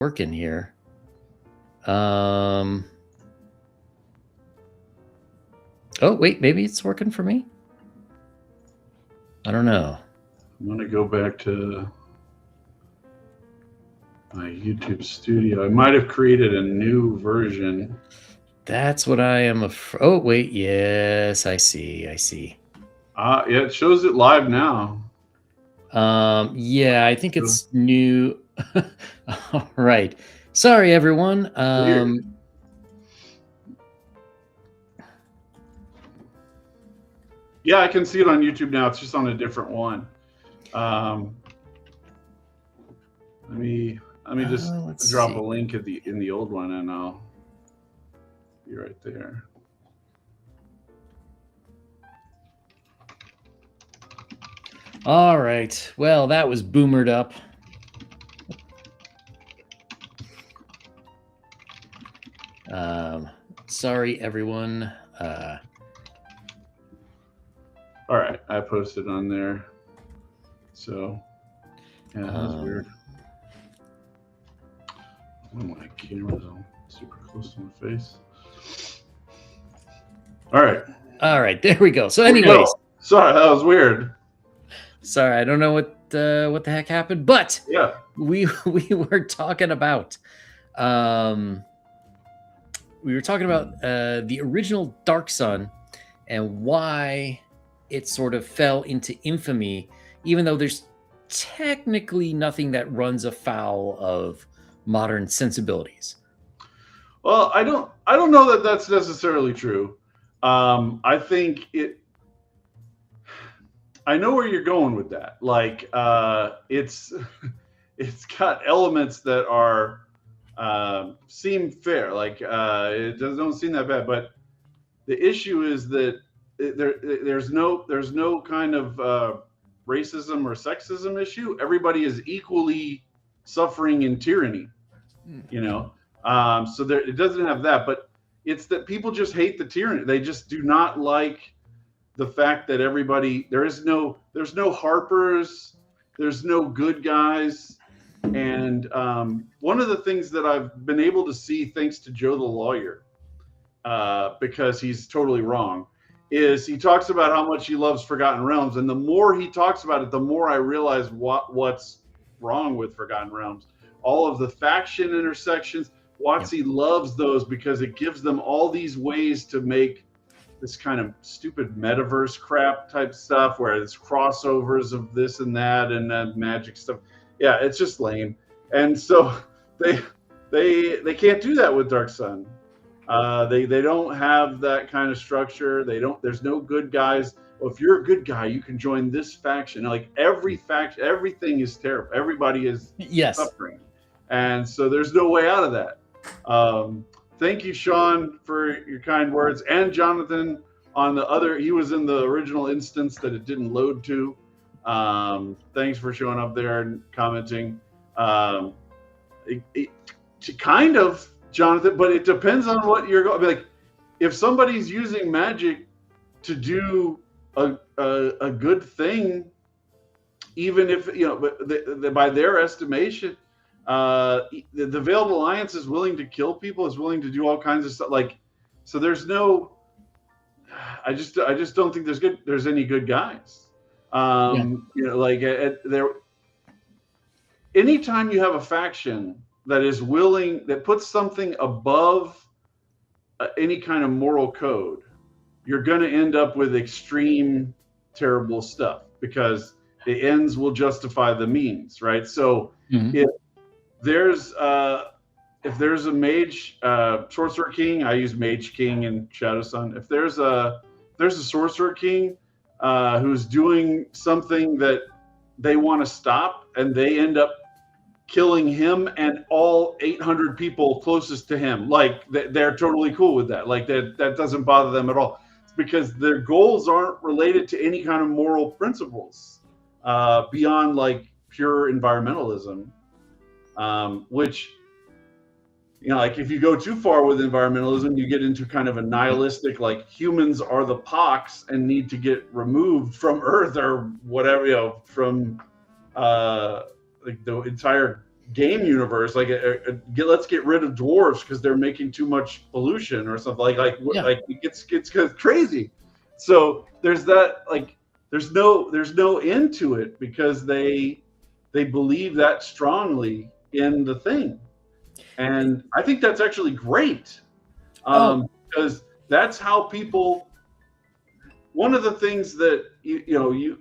working here. Oh, wait, maybe it's working for me? I don't know. I'm going to go back to my YouTube studio. I might have created a new version. That's what I am afraid. Oh, wait, yes, I see. Yeah, it shows it live now. Yeah, I think it's new. All right. Sorry, everyone. Weird. Yeah, I can see it on YouTube now. It's just on a different one. Let me just drop a link in the old one, and I'll be right there. All right. Well, that was boomered up. Sorry, everyone. All right, I posted on there. So, yeah, that was weird. Oh, my camera's all super close to my face. All right, there we go. So, anyways, sorry, that was weird. Sorry, I don't know what the heck happened, but yeah, we were talking about the original Dark Sun and why it sort of fell into infamy, even though there's technically nothing that runs afoul of modern sensibilities. Well, I don't know that that's necessarily true. I think I know where you're going with that. Like, it's got elements that are seem fair. Like, it don't seem that bad. But the issue is that there's no kind of racism or sexism issue. Everybody is equally suffering in tyranny. You know, so it doesn't have that. But it's that people just hate the tyranny. They just do not like the fact that there's no Harpers, there's no good guys. And one of the things that I've been able to see, thanks to Joe the Lawyer, because he's totally wrong, is he talks about how much he loves Forgotten Realms. And the more he talks about it, the more I realize what's wrong with Forgotten Realms. All of the faction intersections, WotC loves those because it gives them all these ways to make this kind of stupid metaverse crap type stuff where it's crossovers of this and that and that magic stuff. Yeah, it's just lame. And so they can't do that with Dark Sun. They don't have that kind of structure. There's no good guys. Well, if you're a good guy, you can join this faction. Like every faction, everything is terrible. Everybody is suffering. And so there's no way out of that. Thank you, Sean, for your kind words. And Jonathan on the other, he was in the original instance that it didn't load to. Thanks for showing up there and commenting. Kind of, Jonathan, but it depends on what you're going. Like, if somebody's using magic to do a good thing, even if but by their estimation, the Veiled Alliance is willing to kill people, is willing to do all kinds of stuff. Like, so there's no. I just don't think there's any good guys. Anytime you have a faction that is willing, that puts something above any kind of moral code, you're going to end up with extreme, terrible stuff because the ends will justify the means, right? So if there's a mage, sorcerer king, I use mage king in Shadow Sun. If there's a sorcerer king who's doing something that they want to stop, and they end up killing him and all 800 people closest to him, like they're totally cool with that. Like that doesn't bother them at all. It's because their goals aren't related to any kind of moral principles beyond like pure environmentalism, which, like if you go too far with environmentalism, you get into kind of a nihilistic, like humans are the pox and need to get removed from Earth or whatever, from like the entire game universe, like let's get rid of dwarves because they're making too much pollution or something Yeah. like it gets crazy. So there's that, like there's no end to it because they believe that strongly in the thing, and I think that's actually great, Oh, because that's how people. One of the things that you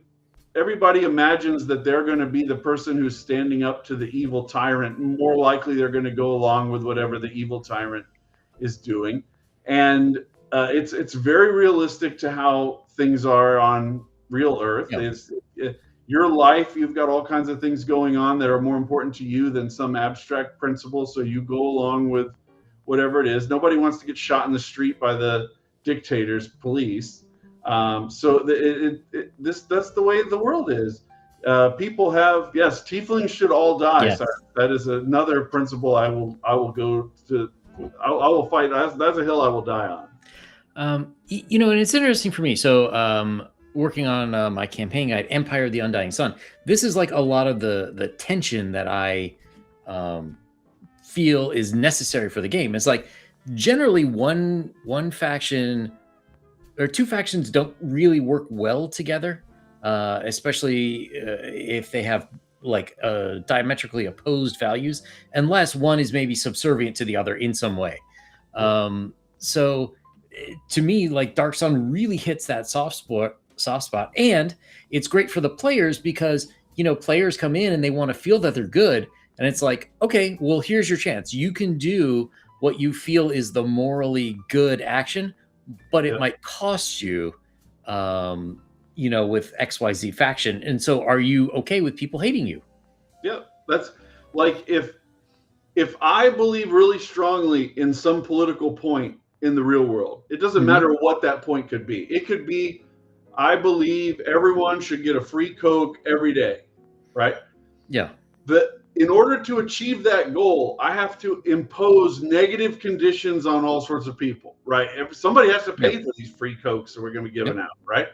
everybody imagines that they're going to be the person who's standing up to the evil tyrant. More likely, they're going to go along with whatever the evil tyrant is doing, and it's very realistic to how things are on real Earth. yeah. Your life. You've got all kinds of things going on that are more important to you than some abstract principle. So you go along with whatever it is. Nobody wants to get shot in the street by the dictator's police. So that's the way the world is. People have, yes, tieflings should all die. Yes. Sorry, that is another principle I will go to. I will fight. That's a hill I will die on. And it's interesting for me. So, working on my campaign guide, Empire of the Undying Sun. This is like a lot of the tension that I feel is necessary for the game. It's like generally one faction or two factions don't really work well together, especially if they have like diametrically opposed values, unless one is maybe subservient to the other in some way. So to me, like Dark Sun really hits that soft spot, and it's great for the players because players come in and they want to feel that they're good, and it's like, okay, well, here's your chance. You can do what you feel is the morally good action, but it might cost you, with XYZ faction. And so are you okay with people hating you? Yeah, that's like if I believe really strongly in some political point in the real world, it doesn't matter what that point could be. It could be, I believe everyone should get a free Coke every day, right? Yeah. But in order to achieve that goal, I have to impose negative conditions on all sorts of people, right? If somebody has to pay for these free Cokes that we're going to be giving out, right?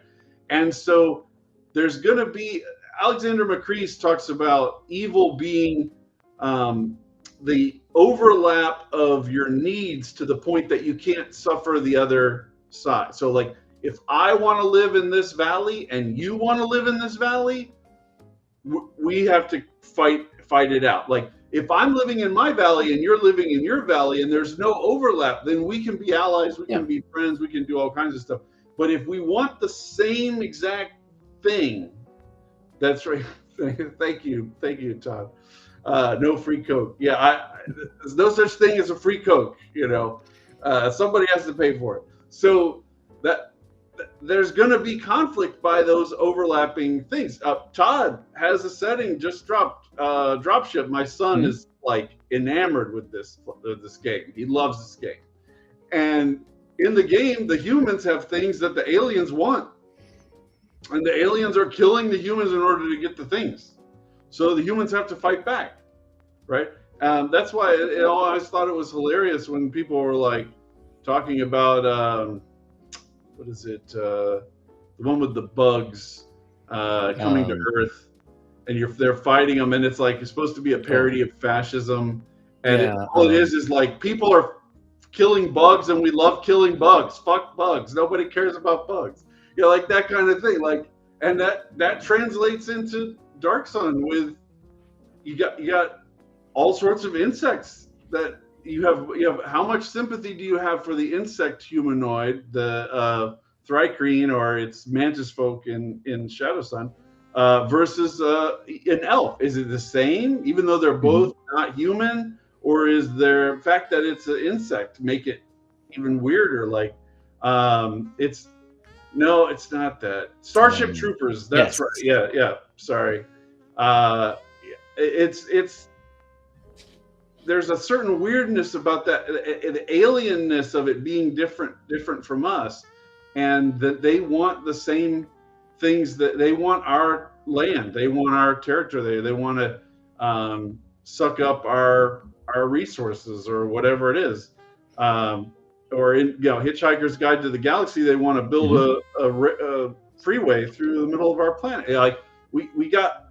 And so there's going to be, Alexander McCrease talks about evil being the overlap of your needs to the point that you can't suffer the other side. So like, if I want to live in this valley and you want to live in this valley, we have to fight it out. Like, if I'm living in my valley and you're living in your valley and there's no overlap, then we can be allies, we can be friends, we can do all kinds of stuff. But if we want the same exact thing, that's right. Thank you, Todd. No free Coke. Yeah, there's no such thing as a free Coke. Somebody has to pay for it. So that there's going to be conflict by those overlapping things. Todd has a setting just dropped. Dropship. My son is like enamored with this game. He loves this game, and in the game, the humans have things that the aliens want, and the aliens are killing the humans in order to get the things. So the humans have to fight back, right? That's why I always thought it was hilarious when people were like talking about what is it? The one with the bugs coming to Earth, and they're fighting them, and it's like it's supposed to be a parody of fascism, and all it is like people are killing bugs, and we love killing bugs. Fuck bugs. Nobody cares about bugs. Like that kind of thing. Like, and that translates into Dark Sun with you got all sorts of insects that you have. How much sympathy do you have for the insect humanoid, the Thrycreen or its mantis folk in Shadow Sun, versus an elf? Is it the same, even though they're both not human, or is there fact that it's an insect make it even weirder? Like, it's not that. Starship Troopers. That's right. Yeah. Sorry. It's there's a certain weirdness about that, the alienness of it being different from us, and that they want the same things, that they want our land, they want our territory, they want to suck up our resources or whatever it is. Or in Hitchhiker's Guide to the Galaxy, they want to build a freeway through the middle of our planet. Like we got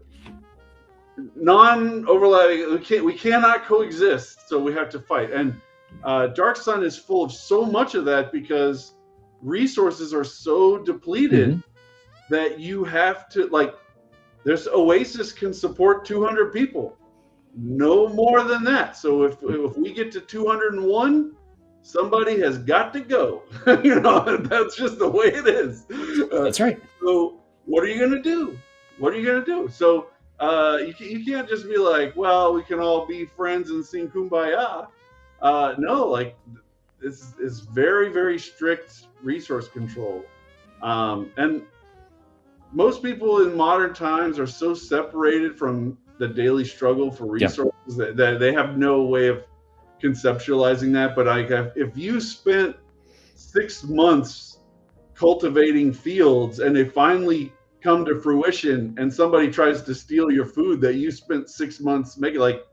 non-overlapping. We cannot coexist, so we have to fight. And Dark Sun is full of so much of that because resources are so depleted that you have to, like, there's Oasis can support 200 people, no more than that. So if we get to 201, somebody has got to go. That's just the way it is. That's right. So what are you going to do? What are you going to do? So you can't just be like, well, we can all be friends and sing Kumbaya. No, like, this is very, very strict resource control. And most people in modern times are so separated from the daily struggle for resources that they have no way of conceptualizing that. But if you spent 6 months cultivating fields and they finally come to fruition and somebody tries to steal your food that you spent 6 months making, like,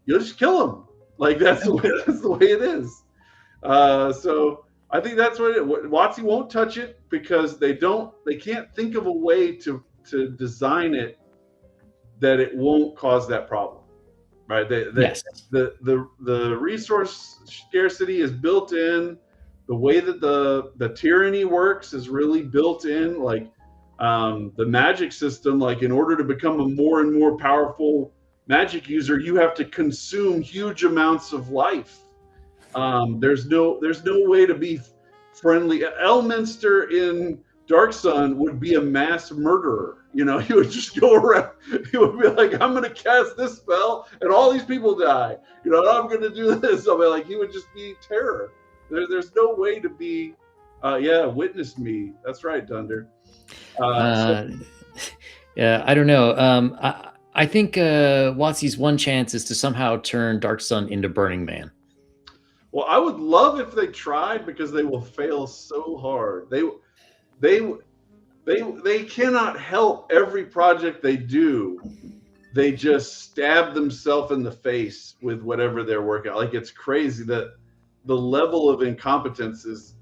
you'll just kill them. Like, that's the way it is. So I think that's what WotC won't touch it because they can't think of a way to design it that it won't cause that problem, right? The resource scarcity is built in. The way that the tyranny works is really built in. Like, the magic system, like, in order to become a more and more powerful magic user, you have to consume huge amounts of life. There's no way to be friendly. Elminster in Dark Sun would be a mass murderer. He would just go around. He would be like, I'm going to cast this spell and all these people die. And I'm going to do this. I mean, like, he would just be terror. There's no way to be, witness me. That's right, Dunder. Yeah, I don't know. I think WotC's one chance is to somehow turn Dark Sun into Burning Man. Well, I would love if they tried, because they will fail so hard. They cannot help every project they do. They just stab themselves in the face with whatever they're working on. Like, it's crazy that the level of incompetence is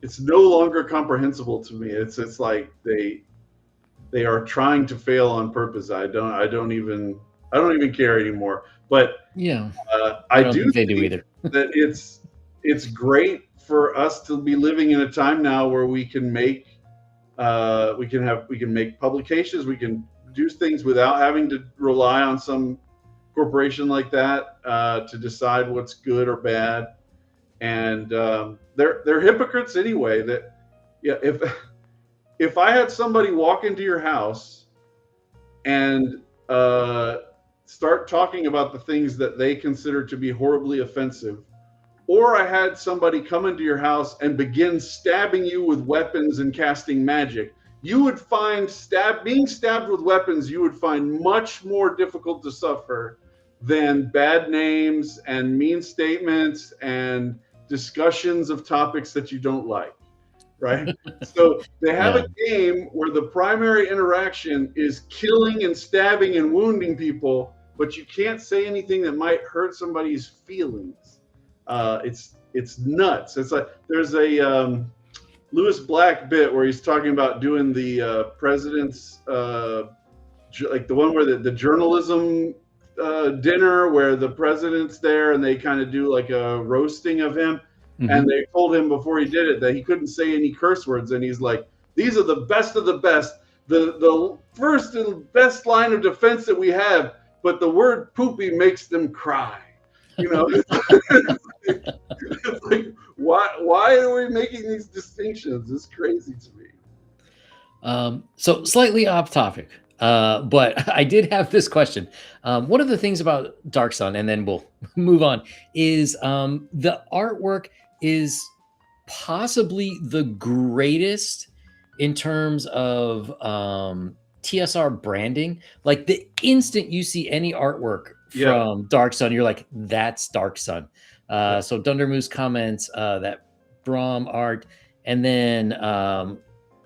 it's no longer comprehensible to me. It's like they are trying to fail on purpose. I don't even care anymore. But yeah, I do think they do think either. that it's great for us to be living in a time now where we can make publications, we can do things without having to rely on some corporation like that to decide what's good or bad. And they're hypocrites anyway. That if I had somebody walk into your house and start talking about the things that they consider to be horribly offensive, or I had somebody come into your house and begin stabbing you with weapons and casting magic, you would find being stabbed with weapons, you would find much more difficult to suffer than bad names and mean statements and discussions of topics that you don't like, right? So they have a game where the primary interaction is killing and stabbing and wounding people, but you can't say anything that might hurt somebody's feelings. It's nuts. It's like there's a Lewis Black bit where he's talking about doing the president's like the one where the journalism dinner where the president's there and they kind of do like a roasting of him. And they told him before he did it that he couldn't say any curse words, and he's like, these are the best of the best, the first and best line of defense that we have, but the word poopy makes them cry. It's like, why are we making these distinctions? It's crazy to me. So slightly off topic, but I did have this question. One of the things about Dark Sun, and then we'll move on, is the artwork is possibly the greatest in terms of TSR branding. Like, the instant you see any artwork from Dark Sun, you're like, that's Dark Sun. So Dunder Moose comments that Brahm art, and then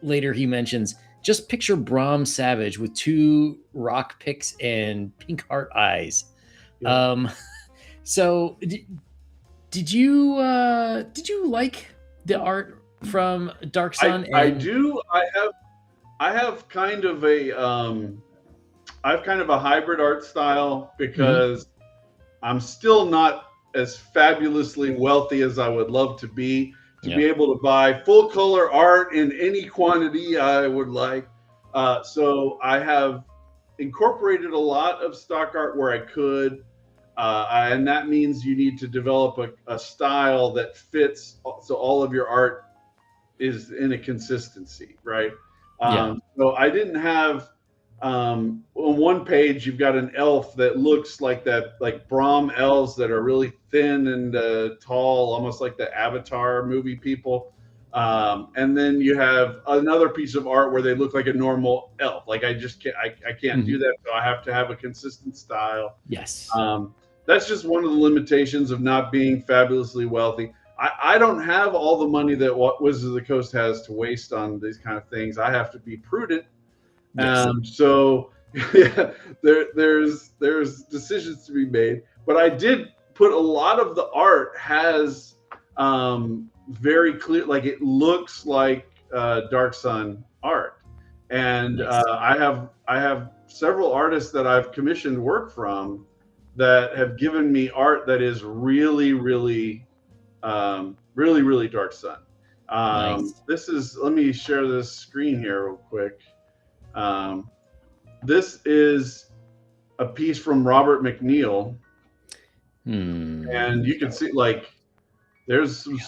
later he mentions, just picture Brahm Savage with 2 rock picks and pink heart eyes. So did you like the art from Dark Sun? I do. I have kind of a I've kind of a hybrid art style Mm-hmm. because I'm still not as fabulously wealthy as I would love to be Yeah. able to buy full color art in any quantity I would like. So I have incorporated a lot of stock art where I could. And that means you need to develop a style that fits so all of your art is in a consistency, right? Yeah. So I didn't have on one page you've got an elf that looks like that, like Brahm elves that are really thin and tall, almost like the Avatar movie people. And then you have another piece of art where they look like a normal elf. Like I just can't, I can't do Mm-hmm. that. So I have to have a consistent style. Yes. That's just one of the limitations of not being fabulously wealthy. I don't have all the money that what Wizards of the Coast has to waste on these kind of things. I have to be prudent. Yes. So yeah, there's decisions to be made. But I did put a lot of the art has very clear, like it looks like Dark Sun art, and Nice. I have several artists that I've commissioned work from that have given me art that is really Dark Sun. Nice. This is, let me share this screen here real quick. This is a piece from Robert McNeil, and you can see like there's some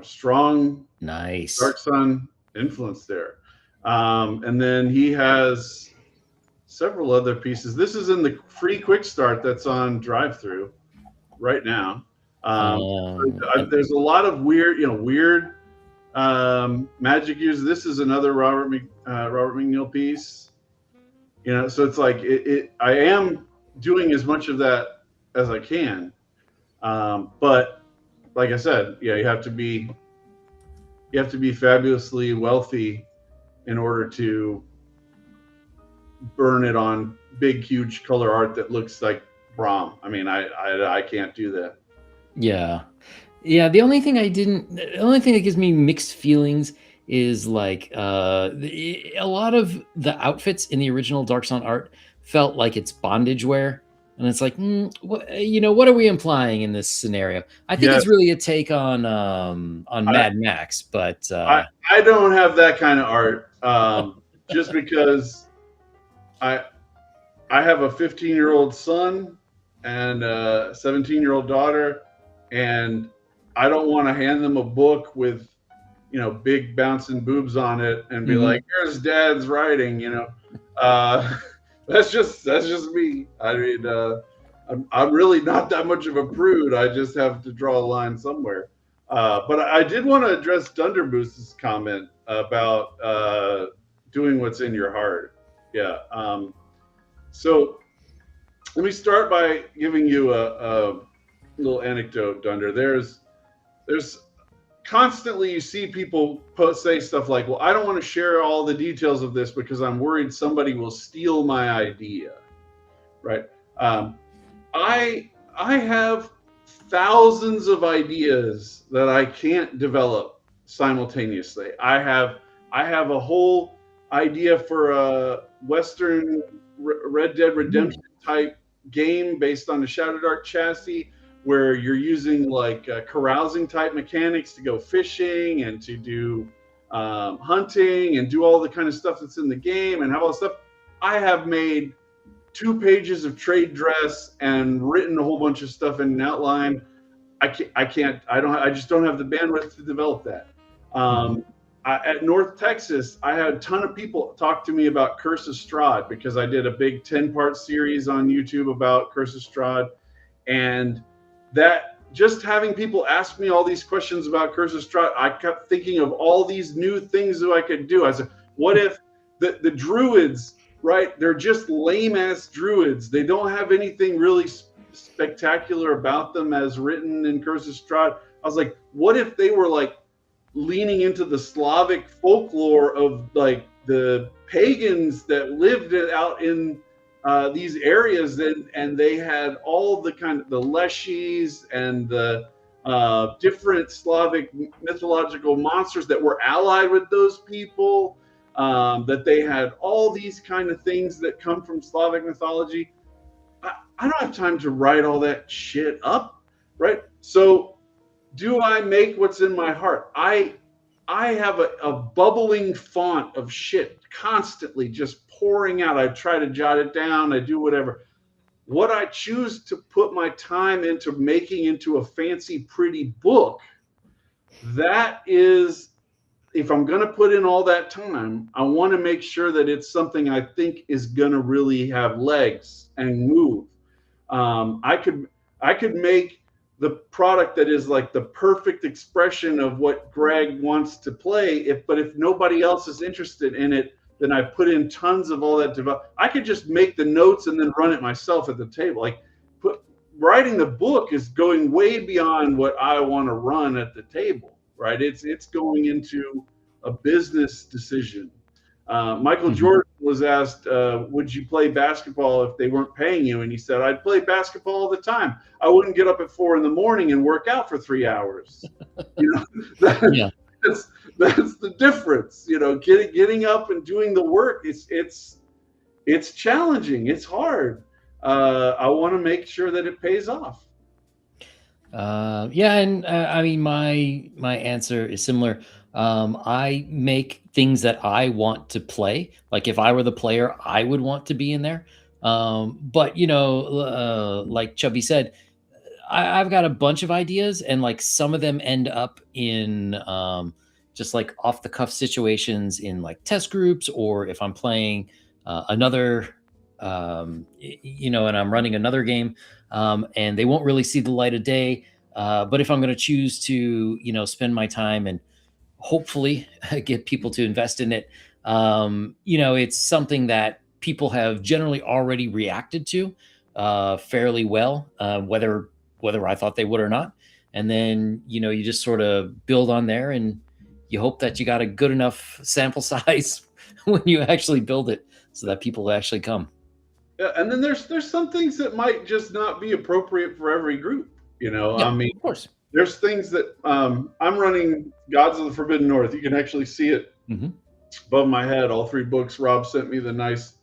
strong Nice. Dark Sun influence there. And then he has several other pieces. This is in the free quick start that's on drive-through right now. There's a lot of weird magic use. This is another Robert McNeil piece. So it's like I am doing as much of that as I can, but like I said, yeah, you have to be fabulously wealthy in order to burn it on big, huge color art that looks like Brahm. I mean, I can't do that. Yeah. Yeah. The only thing that gives me mixed feelings is like a lot of the outfits in the original Dark Sun art felt like it's bondage wear. And it's like, what are we implying in this scenario? I think it's really a take on Mad Max, but I don't have that kind of art, just because I have a 15-year-old son and a 17-year-old daughter, and I don't want to hand them a book with big bouncing boobs on it and be like, here's dad's writing. That's just me. I mean, I'm really not that much of a prude. I just have to draw a line somewhere. But I did want to address Dunderboost's comment about doing what's in your heart. Yeah. So let me start by giving you a little anecdote, Dunder. There's constantly you see people say stuff like, well, I don't want to share all the details of this because I'm worried somebody will steal my idea, right? I have thousands of ideas that I can't develop simultaneously. I have a whole idea for a Western Red Dead Redemption type game based on the Shadowdark chassis, where you're using like carousing type mechanics to go fishing and to do hunting and do all the kind of stuff that's in the game and have all the stuff. I have made 2 pages of trade dress and written a whole bunch of stuff in an outline. I just don't have the bandwidth to develop that. At North Texas, I had a ton of people talk to me about Curse of Strahd because I did a big 10-part series on YouTube about Curse of Strahd, and that just having people ask me all these questions about Curse of Strahd, I kept thinking of all these new things that I could do. I said, what if the druids, right? They're just lame ass druids. They don't have anything really spectacular about them as written in Curse of Strahd. I was like, what if they were like leaning into the Slavic folklore of like the pagans that lived out in these areas, and they had all the kind of the Leshies and the different Slavic mythological monsters that were allied with those people. that they had all these kind of things that come from Slavic mythology. I don't have time to write all that shit up, right? So do I make what's in my heart? I have a bubbling font of shit constantly just pouring out. I try to jot it down. I do whatever. What I choose to put my time into making into a fancy, pretty book, that is, if I'm going to put in all that time, I want to make sure that it's something I think is going to really have legs and move. I could make the product that is like the perfect expression of what Greg wants to play. But if nobody else is interested in it, then I put in tons of all that I could just make the notes and then run it myself at the table. Like writing the book is going way beyond what I want to run at the table, right? It's going into a business decision. Michael Jordan was asked, would you play basketball if they weren't paying you? And he said, I'd play basketball all the time. I wouldn't get up at 4 a.m. and work out for 3 hours. That's the difference. Getting up and doing the work, it's challenging. It's hard. I want to make sure that it pays off. And I mean, my answer is similar. I make things that I want to play. Like if I were the player, I would want to be in there. But like Chubby said, I've got a bunch of ideas, and like some of them end up in just like off the cuff situations in like test groups, or if I'm playing another, and I'm running another game, and they won't really see the light of day. But if I'm going to choose to, spend my time and hopefully get people to invest in it, it's something that people have generally already reacted to fairly well, whether I thought they would or not. And then, you just sort of build on there, and you hope that you got a good enough sample size when you actually build it so that people actually come. Yeah, and then there's some things that might just not be appropriate for every group. Yeah, I mean, of course. There's things that I'm running Gods of the Forbidden North. You can actually see it above my head. All 3 books. Rob sent me the nice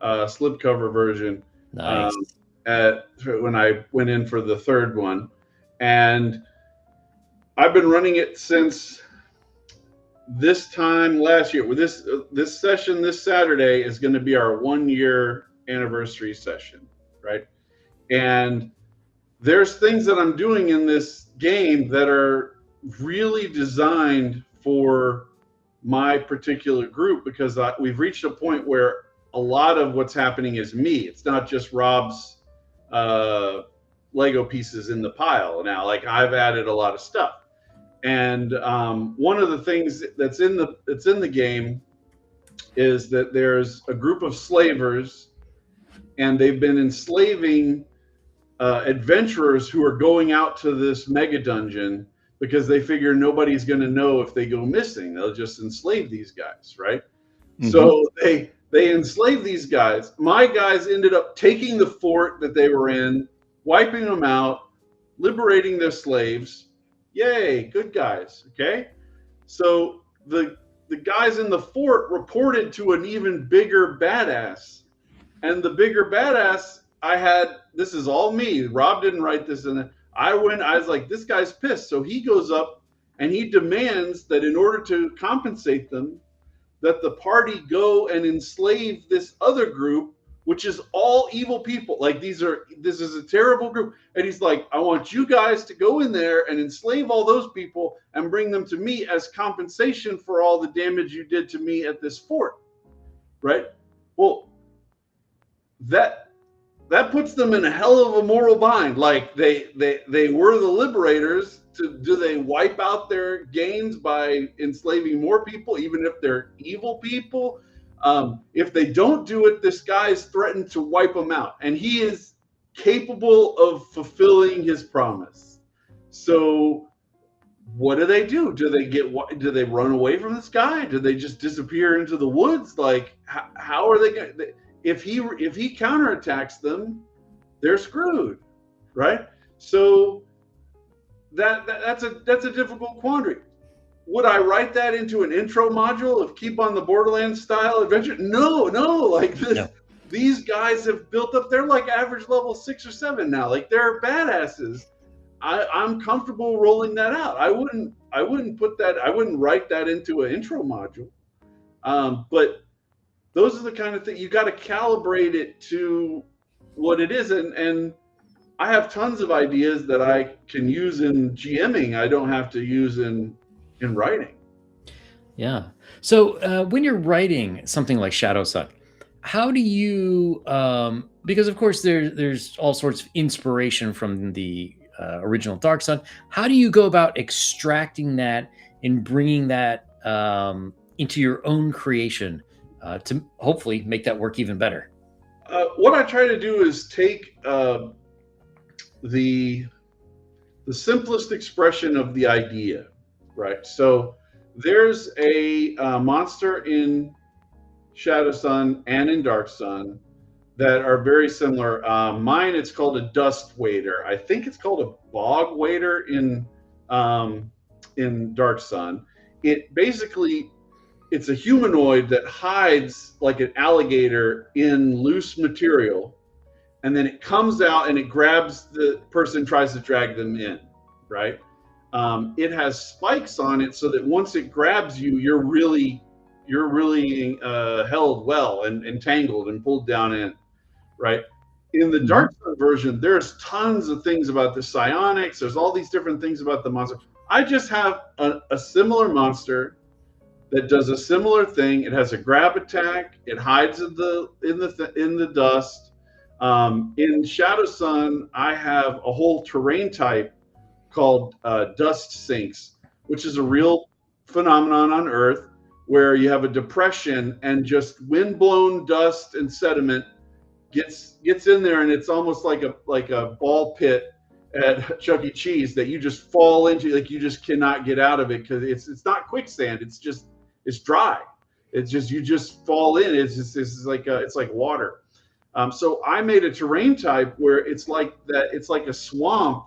slipcover version. Nice. When I went in for the 3rd one, and I've been running it since this time last year. With this session this Saturday is going to be our 1-year anniversary session, right? And there's things that I'm doing in this game that are really designed for my particular group, because we've reached a point where a lot of what's happening is me. It's not just Rob's Lego pieces in the pile now. Like I've added a lot of stuff. And one of the things that's in the game is that there's a group of slavers, and they've been enslaving adventurers who are going out to this mega dungeon because they figure nobody's going to know if they go missing. They'll just enslave these guys, right? So they enslave these guys. My guys ended up taking the fort that they were in, wiping them out, liberating their slaves. Yay, good guys. Okay, so the guys in the fort reported to an even bigger badass, and the bigger badass this is all me. Rob didn't write this, and I was like, this guy's pissed. So he goes up and he demands that in order to compensate them, that the party go and enslave this other group, which is all evil people. Like this is a terrible group. And he's like, I want you guys to go in there and enslave all those people and bring them to me as compensation for all the damage you did to me at this fort. Right? Well, that puts them in a hell of a moral bind. Like they were the liberators. Do they wipe out their gains by enslaving more people, even if they're evil people? If they don't do it, this guy is threatened to wipe them out, and he is capable of fulfilling his promise. So what do they do? Do they run away from this guy? Do they just disappear into the woods? Like how are they going to? If he counterattacks them, they're screwed, right? So that's a difficult quandary. would I write that into an intro module of Keep on the Borderlands style adventure? No, like this. No. These guys have built up. They're like average level 6 or 7 now. Like they're badasses. I'm comfortable rolling that out. I wouldn't put that. I wouldn't write that into an intro module. But those are the kind of things you got to calibrate it to what it is. And I have tons of ideas that I can use in GMing. I don't have to use in writing. Yeah. So when you're writing something like Shadow Sun, how do you? Because of course there's all sorts of inspiration from the original Dark Sun. How do you go about extracting that and bringing that into your own creation to hopefully make that work even better? What I try to do is take the simplest expression of the idea, right? So there's a monster in Shadow Sun and in Dark Sun that are very similar. Mine, it's called a dust wader. I think it's called a bog wader in Dark Sun. It basically, it's a humanoid that hides like an alligator in loose material, and then it comes out and it grabs the person, tries to drag them in, right? It has spikes on it so that once it grabs you, you're really held well and entangled and pulled down in, right? In the Dark Sun version, there's tons of things about the psionics. There's all these different things about the monster. I just have a similar monster that does a similar thing. It has a grab attack. It hides in the dust. In Shadow Sun, I have a whole terrain type called dust sinks, which is a real phenomenon on Earth where you have a depression and just windblown dust and sediment gets in there, and it's almost like a ball pit at Chuck E. Cheese that you just fall into. Like you just cannot get out of it because it's not quicksand. It's dry. It's just you just fall in. It's like water. So I made a terrain type where it's like that. It's like a swamp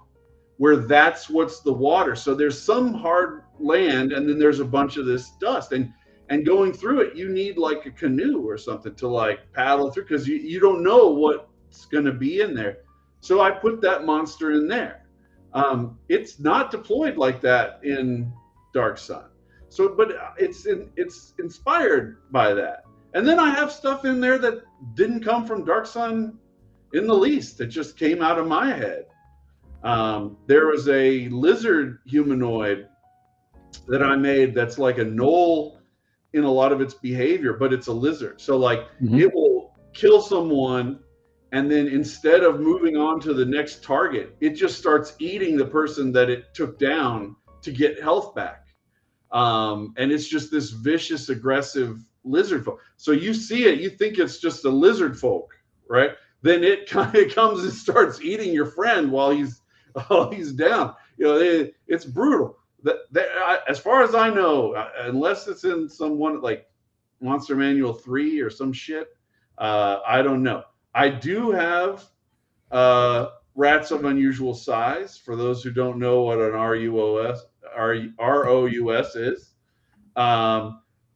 where that's what's the water. So there's some hard land, and then there's a bunch of this dust. And going through it, you need like a canoe or something to like paddle through because you don't know what's going to be in there. So I put that monster in there. It's not deployed like that in Dark Sun. So, but it's inspired by that. And then I have stuff in there that didn't come from Dark Sun in the least. It just came out of my head. There was a lizard humanoid that I made that's like a gnoll in a lot of its behavior, but it's a lizard. So like it will kill someone, and then instead of moving on to the next target, it just starts eating the person that it took down to get health back. And it's just this vicious, aggressive lizard folk. So you see it, you think it's just a lizard folk, right? Then it comes and starts eating your friend while he's down. You know, it's brutal. As far as I know, unless it's in someone like Monster Manual 3 or some shit, I don't know. I do have rats of unusual size. For those who don't know what an ROUS is,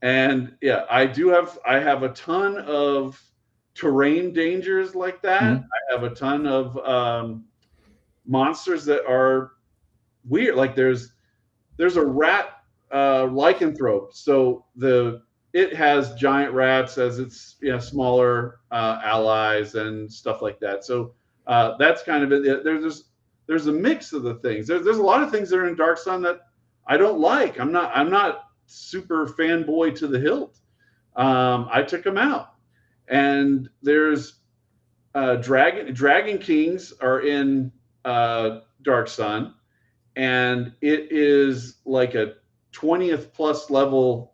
and yeah, I have a ton of terrain dangers like that. I have a ton of monsters that are weird. Like there's a rat lycanthrope. So it has giant rats as its smaller allies and stuff like that. So that's kind of it. There's a mix of the things. There's a lot of things that are in Dark Sun that I don't like. I'm not super fanboy to the hilt. I took them out, and there's dragon kings are in Dark Sun. And it is like a 20th plus level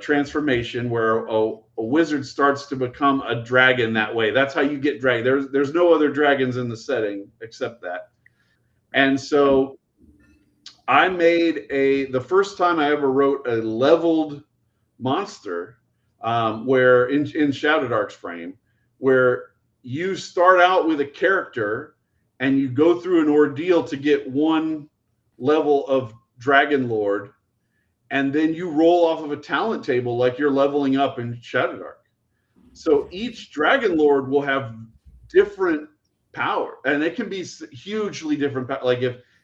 transformation where a wizard starts to become a dragon that way. That's how you get dragon. There's no other dragons in the setting except that. And so I made the first time I ever wrote a leveled monster where in Shadowdark's frame, where you start out with a character and you go through an ordeal to get one level of Dragon Lord, and then you roll off of a talent table like you're leveling up in Shadowdark. So each Dragon Lord will have different power, and it can be hugely different. Like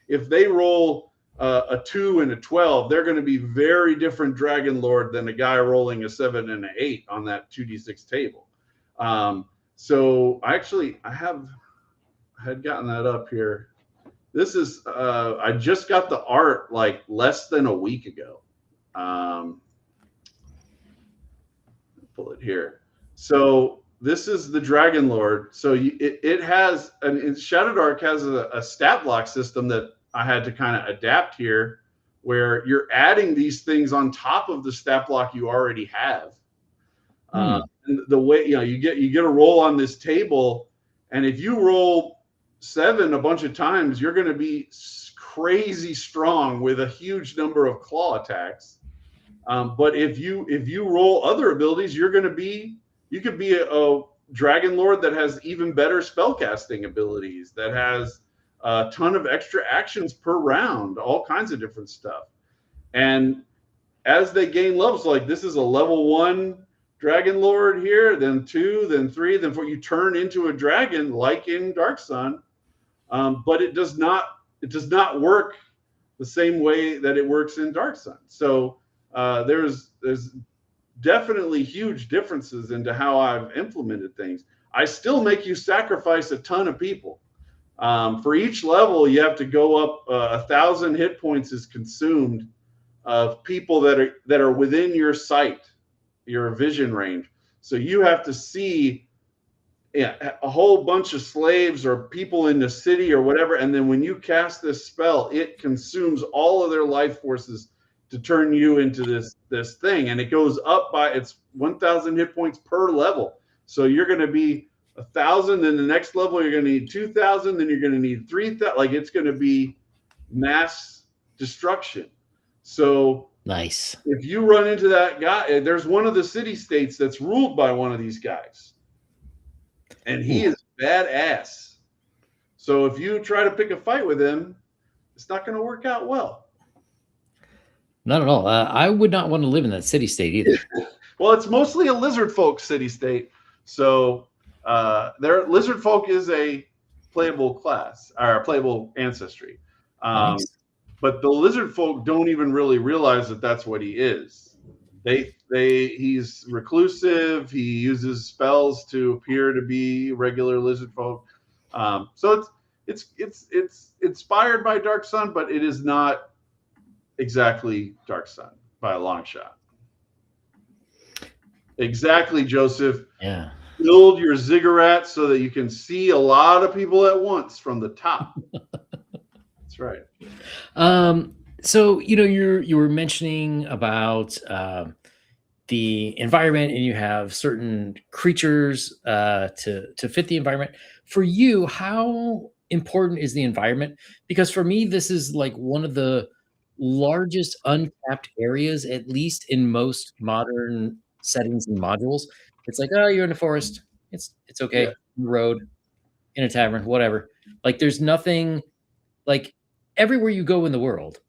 if they roll a 2 and a 12, they're going to be very different Dragon Lord than a guy rolling a 7 and an 8 on that 2d6 table. So I had gotten that up here. This is I just got the art like less than a week ago. Pull it here. So this is the Dragon Lord. So it has, and Shadowdark has a stat block system that I had to kind of adapt here, where you're adding these things on top of the stat block you already have. And the way you get a roll on this table, and if you roll 7 a bunch of times, you're going to be crazy strong with a huge number of claw attacks. But if you roll other abilities, you could be a Dragon Lord that has even better spellcasting abilities, that has a ton of extra actions per round, all kinds of different stuff. And as they gain levels, like this is a level 1 Dragon Lord here, then 2, then 3, then 4, you turn into a dragon like in Dark Sun. But it does not work the same way that it works in Dark Sun. So there's definitely huge differences into how I've implemented things. I still make you sacrifice a ton of people. For each level, you have to go up 1,000 hit points is consumed of people that are within your sight, your vision range. So you have to see a whole bunch of slaves or people in the city or whatever, and then when you cast this spell, it consumes all of their life forces to turn you into this thing, and it goes up by it's 1,000 hit points per level. So you're going to be 1,000, then the next level you're going to need 2,000, then you're going to need 3,000. Like it's going to be mass destruction. So nice. If you run into that guy, there's one of the city states that's ruled by one of these guys, and he is badass. So if you try to pick a fight with him, it's not going to work out well. Not at all. I would not want to live in that city state either. Well, it's mostly a lizard folk city state. So lizard folk is a playable class or a playable ancestry. Nice. But the lizard folk don't even really realize that that's what he is. He's reclusive. He uses spells to appear to be regular lizard folk. So it's inspired by Dark Sun, but it is not exactly Dark Sun by a long shot. Exactly, Joseph. Yeah. Build your ziggurat so that you can see a lot of people at once from the top. That's right. So you were mentioning about the environment, and you have certain creatures to fit the environment. For you, how important is the environment? Because for me, this is like one of the largest untapped areas, at least in most modern settings and modules. It's like, oh, you're in a forest. It's okay. Yeah. Road, in a tavern, whatever. Like there's nothing like everywhere you go in the world,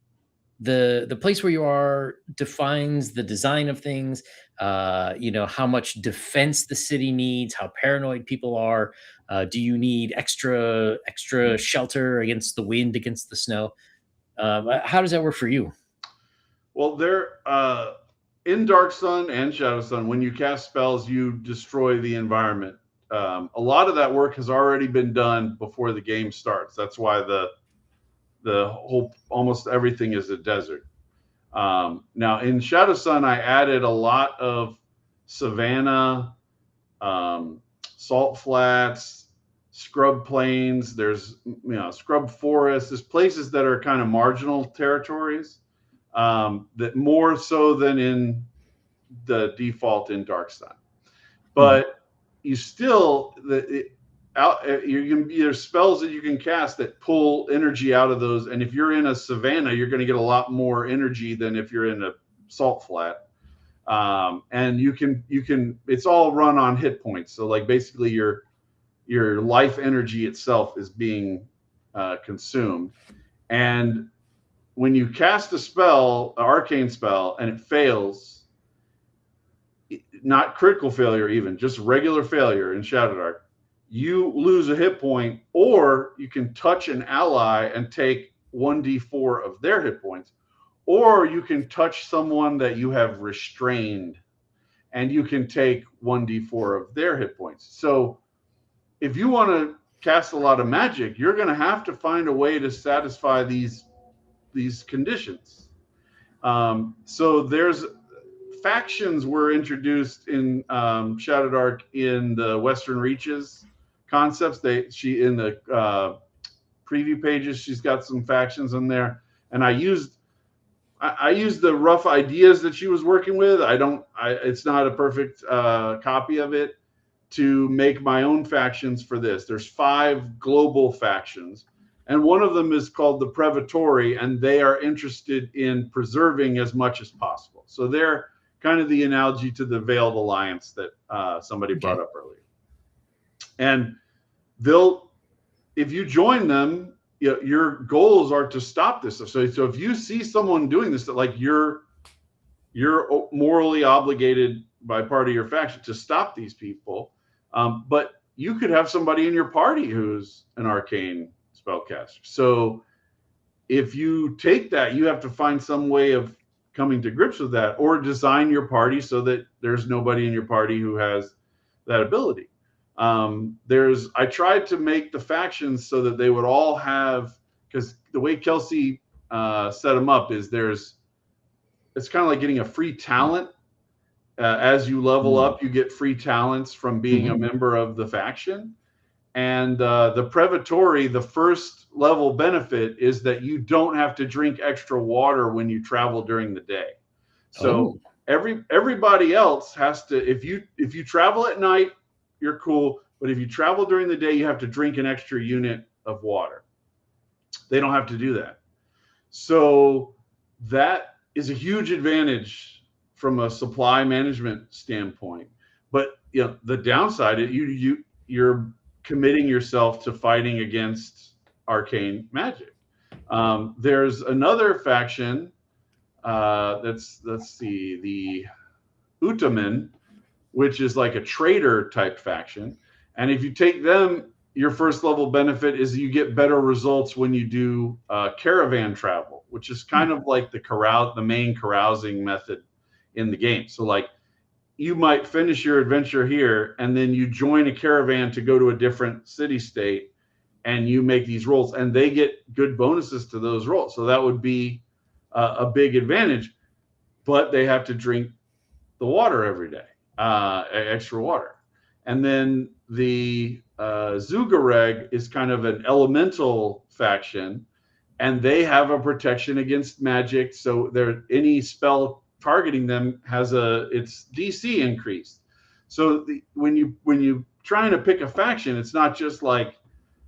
the place where you are defines the design of things, how much defense the city needs, how paranoid people are. Do you need extra shelter against the wind, against the snow? How does that work for you? Well, in Dark Sun and Shadow Sun, when you cast spells, you destroy the environment. A lot of that work has already been done before the game starts. That's why the whole almost everything is a desert. Now in Shadow Sun, I added a lot of savanna, salt flats, scrub plains. There's scrub forests. There's places that are kind of marginal territories, that more so than in the default in Dark Sun. But you still there's spells that you can cast that pull energy out of those, and if you're in a savanna, you're going to get a lot more energy than if you're in a salt flat. And you can it's all run on hit points. So like basically your life energy itself is being consumed, and when you cast a spell, an arcane spell, and it fails, not critical failure, even just regular failure in Shadowdark, you lose a hit point, or you can touch an ally and take 1d4 of their hit points, or you can touch someone that you have restrained and you can take 1d4 of their hit points. So if you want to cast a lot of magic, you're going to have to find a way to satisfy these conditions. So there's factions were introduced in Shadowdark in the Western Reaches concepts. She in the preview pages, she's got some factions in there, and I used the rough ideas that she was working with. It's not a perfect copy of it to make my own factions for this. There's 5 global factions, and one of them is called the Prevatori, and they are interested in preserving as much as possible. So they're kind of the analogy to the Veiled Alliance that somebody brought up earlier. And if you join them, your goals are to stop this stuff. So if you see someone doing this, that like you're morally obligated by part of your faction to stop these people. But you could have somebody in your party who's an arcane spellcaster. So if you take that, you have to find some way of coming to grips with that, or design your party so that there's nobody in your party who has that ability. I tried to make the factions so that they would all have, because the way Kelsey set them up is it's kind of like getting a free talent. As you level up, you get free talents from being a member of the faction. And the Prevatori, the first level benefit is that you don't have to drink extra water when you travel during the day. So everybody else has to, if you travel at night, you're cool. But if you travel during the day, you have to drink an extra unit of water. They don't have to do that. So that is a huge advantage from a supply management standpoint. But the downside is you're committing yourself to fighting against arcane magic. There's another faction let's see, the Utamen, which is like a trader type faction. And if you take them, your first level benefit is you get better results when you do caravan travel, which is kind of like the main carousing method in the game. So like you might finish your adventure here and then you join a caravan to go to a different city state, and you make these rolls and they get good bonuses to those rolls. So that would be a big advantage, but they have to drink the water every day, extra water. And then the Zugareg is kind of an elemental faction, and they have a protection against magic. So any spell targeting them has its DC increased. So when you trying to pick a faction, it's not just like,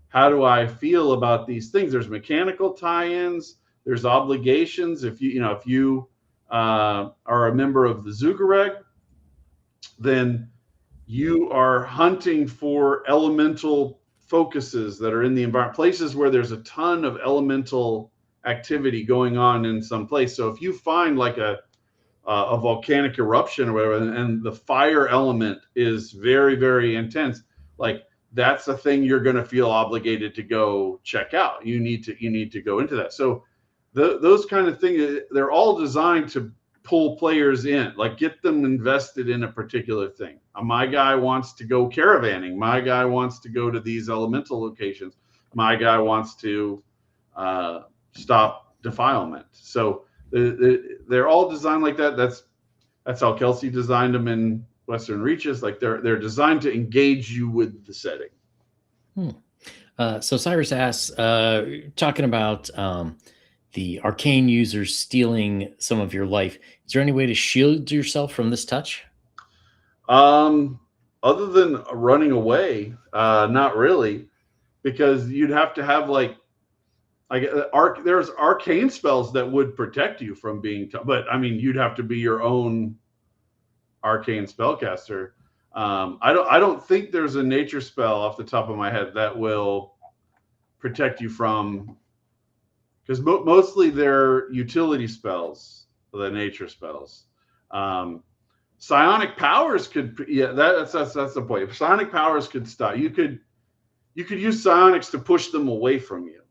how do I feel about these things? There's mechanical tie-ins. There's obligations. If you are a member of the Zugareg, then you are hunting for elemental focuses that are in the environment, places where there's a ton of elemental activity going on in some place. So if you find like a volcanic eruption or whatever, and the fire element is very, very intense, like that's a thing you're going to feel obligated to go check out. You need to go into that. So those kind of things, they're all designed to pull players in, like get them invested in a particular thing. My guy wants to go caravanning. My guy wants to go to these elemental locations. My guy wants to stop defilement. So they're all designed like that. That's how Kelsey designed them in Western Reaches. Like they're designed to engage you with the setting. So Cyrus asks, talking about the arcane users stealing some of your life, is there any way to shield yourself from this touch? Other than running away, not really, because you'd have to have there's arcane spells that would protect you from being, but I mean, you'd have to be your own arcane spellcaster. I don't think there's a nature spell off the top of my head that will protect you from because mostly they're utility spells, the nature spells. Psionic powers could, yeah, that's the point. If psionic powers could stop, you could use psionics to push them away from you,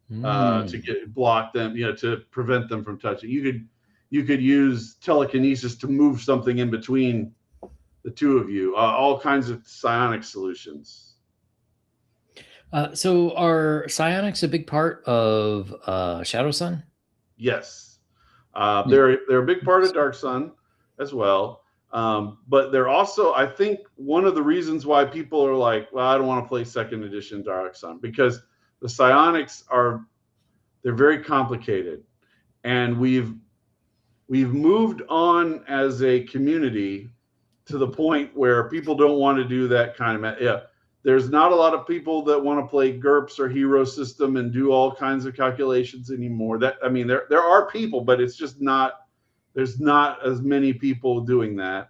to block them, to prevent them from touching. You could use telekinesis to move something in between the two of you. All kinds of psionic solutions. So are psionics a big part of Shadow Sun? Yes, they're a big part of Dark Sun as well. But they're also, I think, one of the reasons why people are like, well, I don't want to play second edition Dark Sun, because the psionics they're very complicated, and we've moved on as a community to the point where people don't want to do that kind of there's not a lot of people that want to play GURPS or hero system and do all kinds of calculations anymore. There are people, but it's just not, there's not as many people doing that.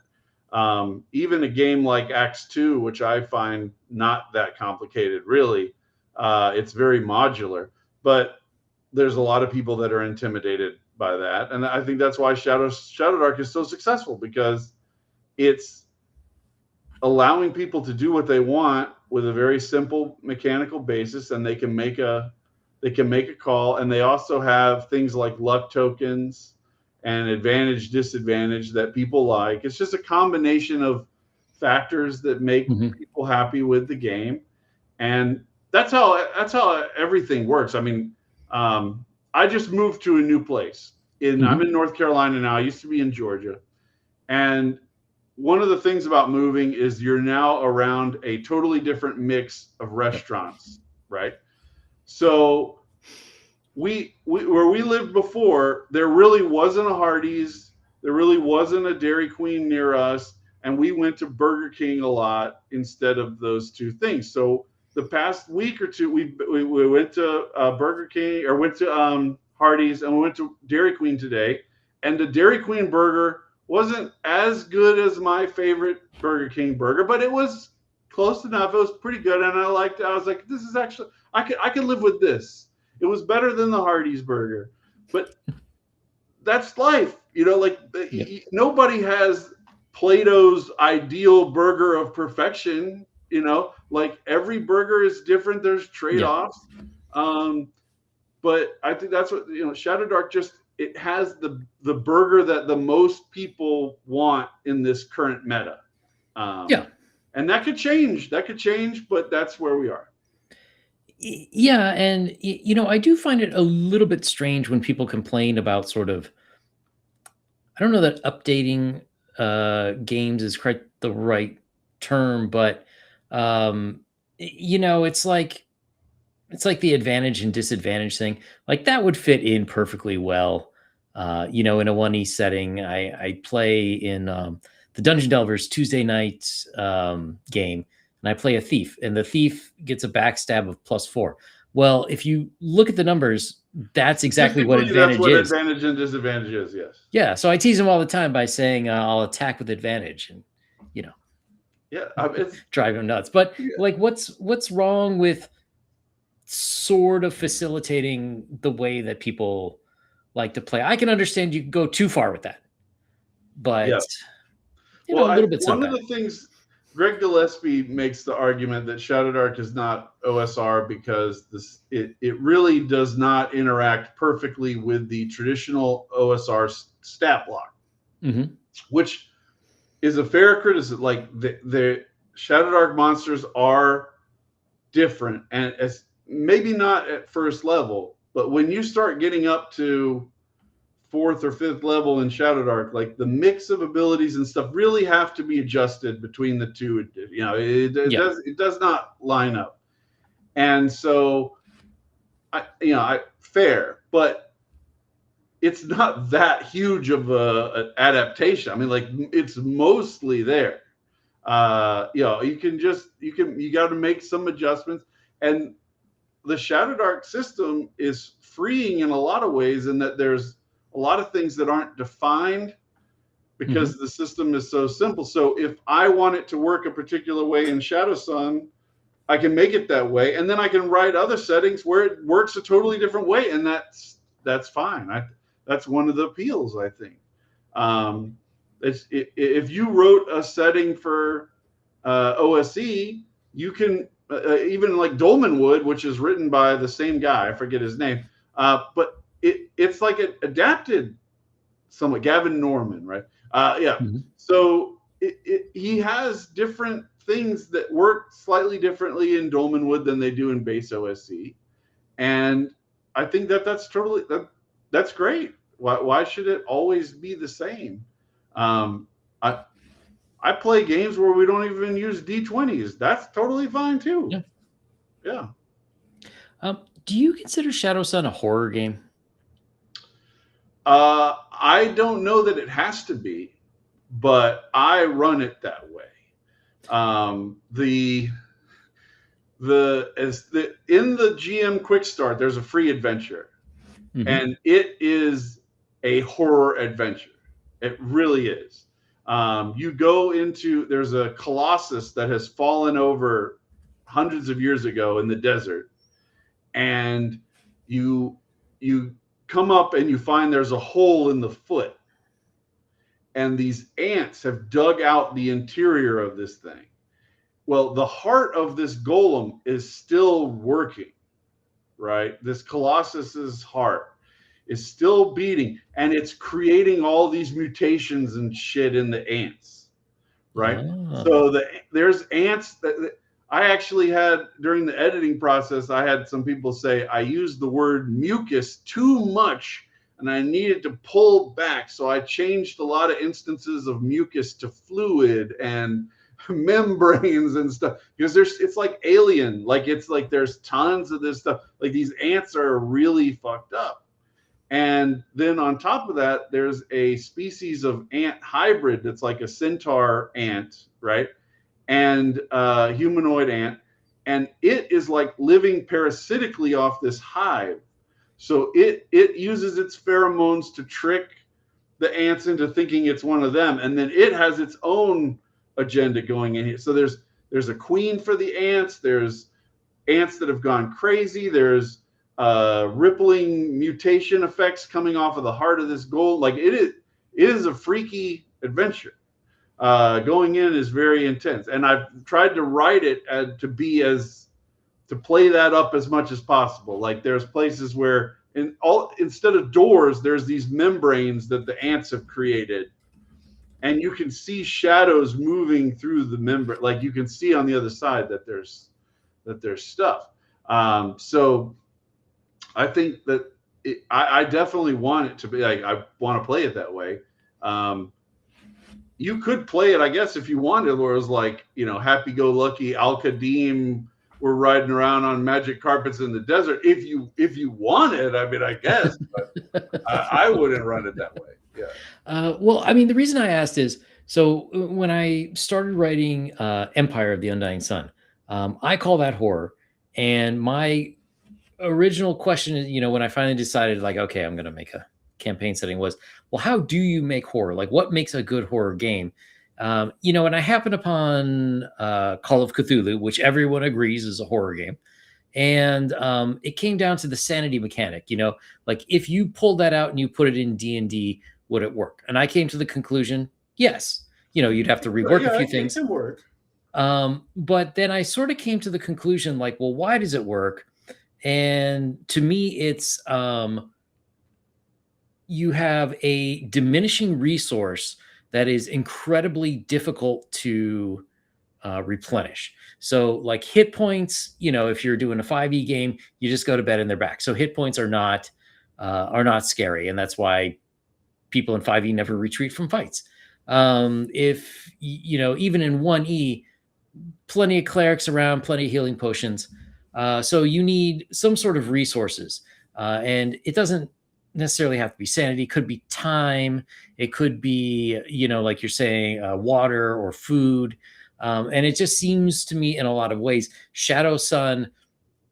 Even a game like Acts 2, which I find not that complicated, really, it's very modular, but there's a lot of people that are intimidated by that. And I think that's why Shadowdark is so successful, because it's allowing people to do what they want with a very simple mechanical basis, and they can make a call. And they also have things like luck tokens and advantage, disadvantage that people like. It's just a combination of factors that make people happy with the game. And that's how everything works. I mean, I just moved to a new place. I'm in North Carolina now. I used to be in Georgia. And one of the things about moving is you're now around a totally different mix of restaurants, right? So where we lived before, there really wasn't a Hardee's, there really wasn't a Dairy Queen near us, and we went to Burger King a lot instead of those two things. So the past week or two, we went to Burger King, or went to Hardee's, and we went to Dairy Queen today. And the Dairy Queen burger wasn't as good as my favorite Burger King burger, but it was close enough. It was pretty good, and I was like, this is actually, I could live with this. It was better than the Hardee's burger, but that's life, nobody has Plato's ideal burger of perfection. Like every burger is different. There's trade-offs. But I think that's what, Shadowdark it has the burger that the most people want in this current meta. And that could change, but that's where we are. Yeah. And, I do find it a little bit strange when people complain about sort of, I don't know that updating games is quite the right term, but it's like the advantage and disadvantage thing. Like that would fit in perfectly well. In a 1E setting. I play in the Dungeon Delvers Tuesday night game, and I play a thief, and the thief gets a backstab of +4. Well, if you look at the numbers, that's exactly what advantage is. Advantage and disadvantage is, yes. Yeah, so I tease him all the time by saying I'll attack with advantage, and it's drive him nuts. But like, what's wrong with sort of facilitating the way that people like to play? I can understand you can go too far with that, but a little bit. One of the things Greg Gillespie makes the argument that Shadowdark is not OSR because it really does not interact perfectly with the traditional OSR stat block, which is a fair criticism. Like the Shadowdark monsters are different, and as maybe not at first level, but when you start getting up to 4th or 5th level in Shadowdark, like the mix of abilities and stuff really have to be adjusted between the two. It does not line up. And so fair, but it's not that huge of an adaptation. I mean, like it's mostly there. You got to make some adjustments, and the Shadowdark system is freeing in a lot of ways, in that there's a lot of things that aren't defined because the system is so simple. So if I want it to work a particular way in Shadow Sun, I can make it that way, and then I can write other settings where it works a totally different way, and that's fine. That's one of the appeals, I think. If you wrote a setting for OSE, you can even like Dolmenwood, which is written by the same guy. I forget his name, but it's like adapted somewhat. Gavin Norman, right? Yeah. Mm-hmm. So he has different things that work slightly differently in Dolmenwood than they do in base OSE, and I think that's great. Why should it always be the same? I I play games where we don't even use D20s. That's totally fine too. Yeah. Yeah. Do you consider Shadow Sun a horror game? I don't know that it has to be, but I run it that way. In the GM Quick Start, there's a free adventure, and it is a horror adventure. It really is. You go into there's a colossus that has fallen over hundreds of years ago in the desert, and you come up and you find there's a hole in the foot, and these ants have dug out the interior of this thing. Well, the heart of this golem is still working, right? This colossus's heart is still beating, and it's creating all these mutations and shit in the ants, right? Oh. So there's ants that I actually had during the editing process. I had some people say I used the word mucus too much, and I needed to pull back. So I changed a lot of instances of mucus to fluid and membranes and stuff, because it's like alien, like it's like there's tons of this stuff. Like these ants are really fucked up. And then on top of that, there's a species of ant hybrid that's like a centaur ant, right? And humanoid ant. And it is like living parasitically off this hive. So it uses its pheromones to trick the ants into thinking it's one of them. And then it has its own agenda going in here. So there's a queen for the ants. There's ants that have gone crazy. There's rippling mutation effects coming off of the heart of this gold. Like it is a freaky adventure. Going in is very intense, and I've tried to write it to play that up as much as possible. Like there's places where instead of doors, there's these membranes that the ants have created, and you can see shadows moving through the membrane. Like you can see on the other side that there's stuff. So I think that I definitely want it to be like, I want to play it that way. You could play it, I guess, if you wanted, where it was like, happy-go-lucky Al-Qadim, we're riding around on magic carpets in the desert. If you wanted, I mean, I guess, but I wouldn't run it that way. Yeah. Well, I mean, the reason I asked is, so when I started writing Empire of the Undying Sun, I call that horror. And my original question is, when I finally decided, like, okay, I'm going to make a campaign setting, was, well, how do you make horror? Like, what makes a good horror game? And I happened upon Call of Cthulhu, which everyone agrees is a horror game. And it came down to the sanity mechanic. Like if you pulled that out and you put it in D&D, would it work? And I came to the conclusion, yes. You'd have to rework a few things. It can work. But then I sort of came to the conclusion, like, well, why does it work? And to me, it's you have a diminishing resource that is incredibly difficult to replenish. So like hit points, if you're doing a 5e game, you just go to bed and they're back. So hit points are not scary. And that's why people in 5e never retreat from fights. If, even in 1e, plenty of clerics around, plenty of healing potions. So you need some sort of resources. And it doesn't necessarily have to be sanity. It could be time. It could be, like you're saying, water or food. And it just seems to me in a lot of ways, Shadow Sun,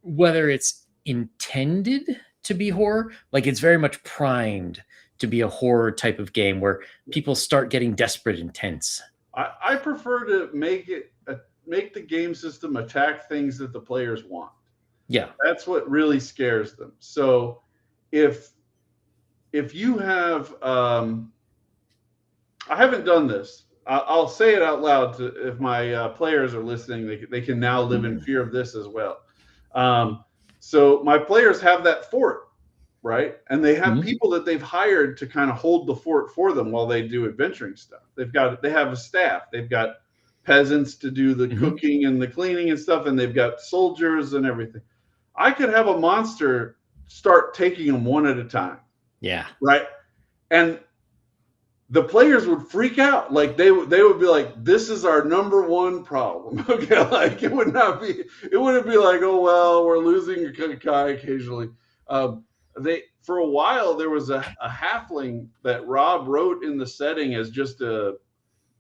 whether it's intended to be horror, like it's very much primed to be a horror type of game where people start getting desperate and tense. I prefer to make it make the game system attack things that the players want. Yeah. That's what really scares them. So if you have I haven't done this. I'll say it out loud to, if my players are listening, they can now live in fear of this as well. So my players have that fort, right? And they have people that they've hired to kind of hold the fort for them while they do adventuring stuff. They have a staff. They've got peasants to do the cooking and the cleaning and stuff, and they've got soldiers and everything. I could have a monster start taking them one at a time. Yeah. Right. And the players would freak out. Like they would be like, this is our number one problem. Okay. Like it wouldn't be like, oh, well, we're losing a guy occasionally. For a while, there was a halfling that Rob wrote in the setting as just a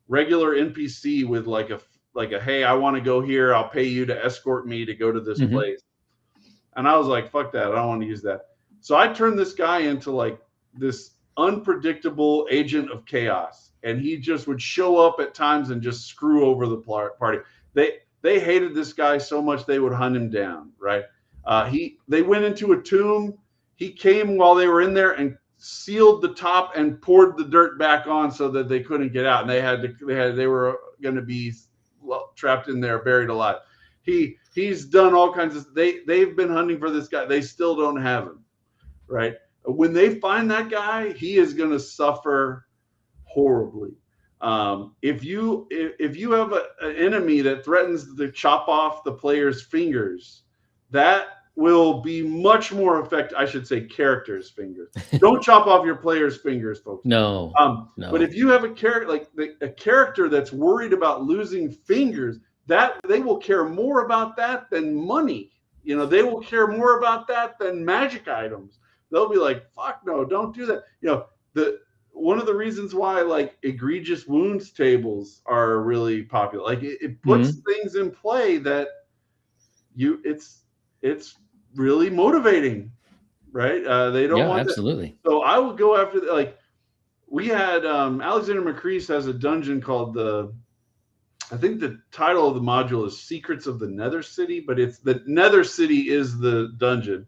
regular NPC with like a, hey, I want to go here. I'll pay you to escort me to go to this place. And I was like, fuck that. I don't want to use that. So I turned this guy into like this unpredictable agent of chaos, and he just would show up at times and just screw over the party. They hated this guy so much they would hunt him down. Right? They went into a tomb. He came while they were in there and sealed the top and poured the dirt back on so that they couldn't get out, and they were going to be trapped in there, buried alive. He's done all kinds of. They've been hunting for this guy. They still don't have him. Right? When they find that guy, he is going to suffer horribly. If you have an enemy that threatens to chop off the player's fingers, that will be much more effective. I should say character's fingers. Don't chop off your player's fingers, folks. No. But if you have a character a character that's worried about losing fingers, that they will care more about that than money. They will care more about that than magic items. They'll be like, fuck no, don't do that. One of the reasons why like egregious wounds tables are really popular. Like it puts things in play that it's really motivating, right? They don't want absolutely. So I would go after like we had Alexander McCrease has a dungeon called I think the title of the module is Secrets of the Nether City, but it's the Nether City is the dungeon.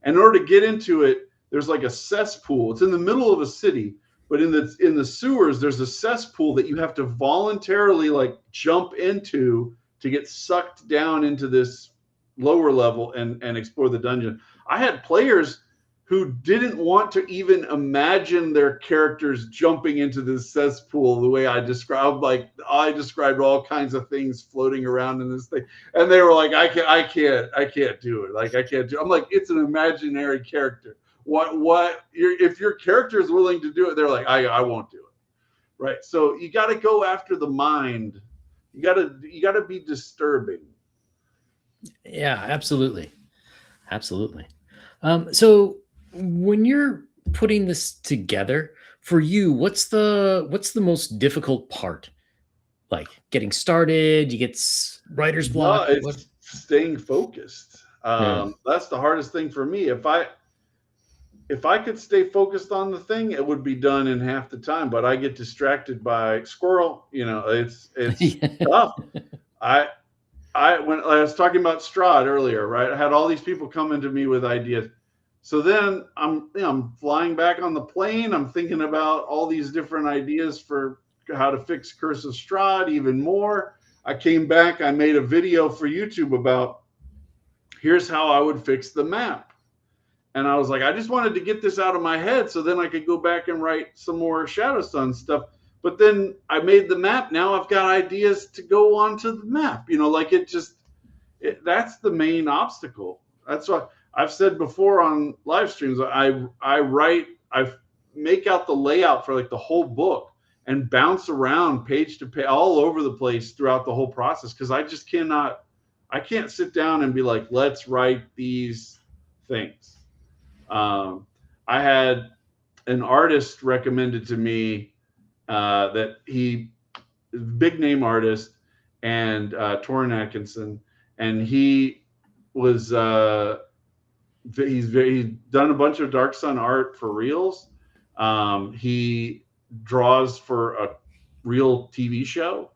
In order to get into it, there's like a cesspool. It's in the middle of a city, but in the sewers, there's a cesspool that you have to voluntarily like jump into to get sucked down into this lower level and explore the dungeon. I had players who didn't want to even imagine their characters jumping into this cesspool the way I described. Like I described all kinds of things floating around in this thing, and they were like, I can't do it. Like I can't do it. I'm like, it's an imaginary character. If your character is willing to do it, they're like, I won't do it. Right. So you got to go after the mind. You got to be disturbing. Yeah, absolutely. So when you're putting this together for you, what's the most difficult part? Like getting started, you get writer's block. No, it's staying focused. That's the hardest thing for me. If I could stay focused on the thing, it would be done in half the time. But I get distracted by squirrel. It's tough. When I was talking about Strahd earlier, right? I had all these people coming to me with ideas. So then I'm flying back on the plane. I'm thinking about all these different ideas for how to fix Curse of Strahd even more. I came back. I made a video for YouTube about here's how I would fix the map. And I was like, I just wanted to get this out of my head so then I could go back and write some more Shadowsun stuff. But then I made the map. Now I've got ideas to go onto the map. That's the main obstacle. That's what I've said before on live streams. I make out the layout for like the whole book and bounce around page to page all over the place throughout the whole process. Cause I can't sit down and be like, let's write these things. I had an artist recommended to me that big name artist and Torrin Atkinson, and he was he's done a bunch of Dark Sun art for reels. He draws for a real TV show,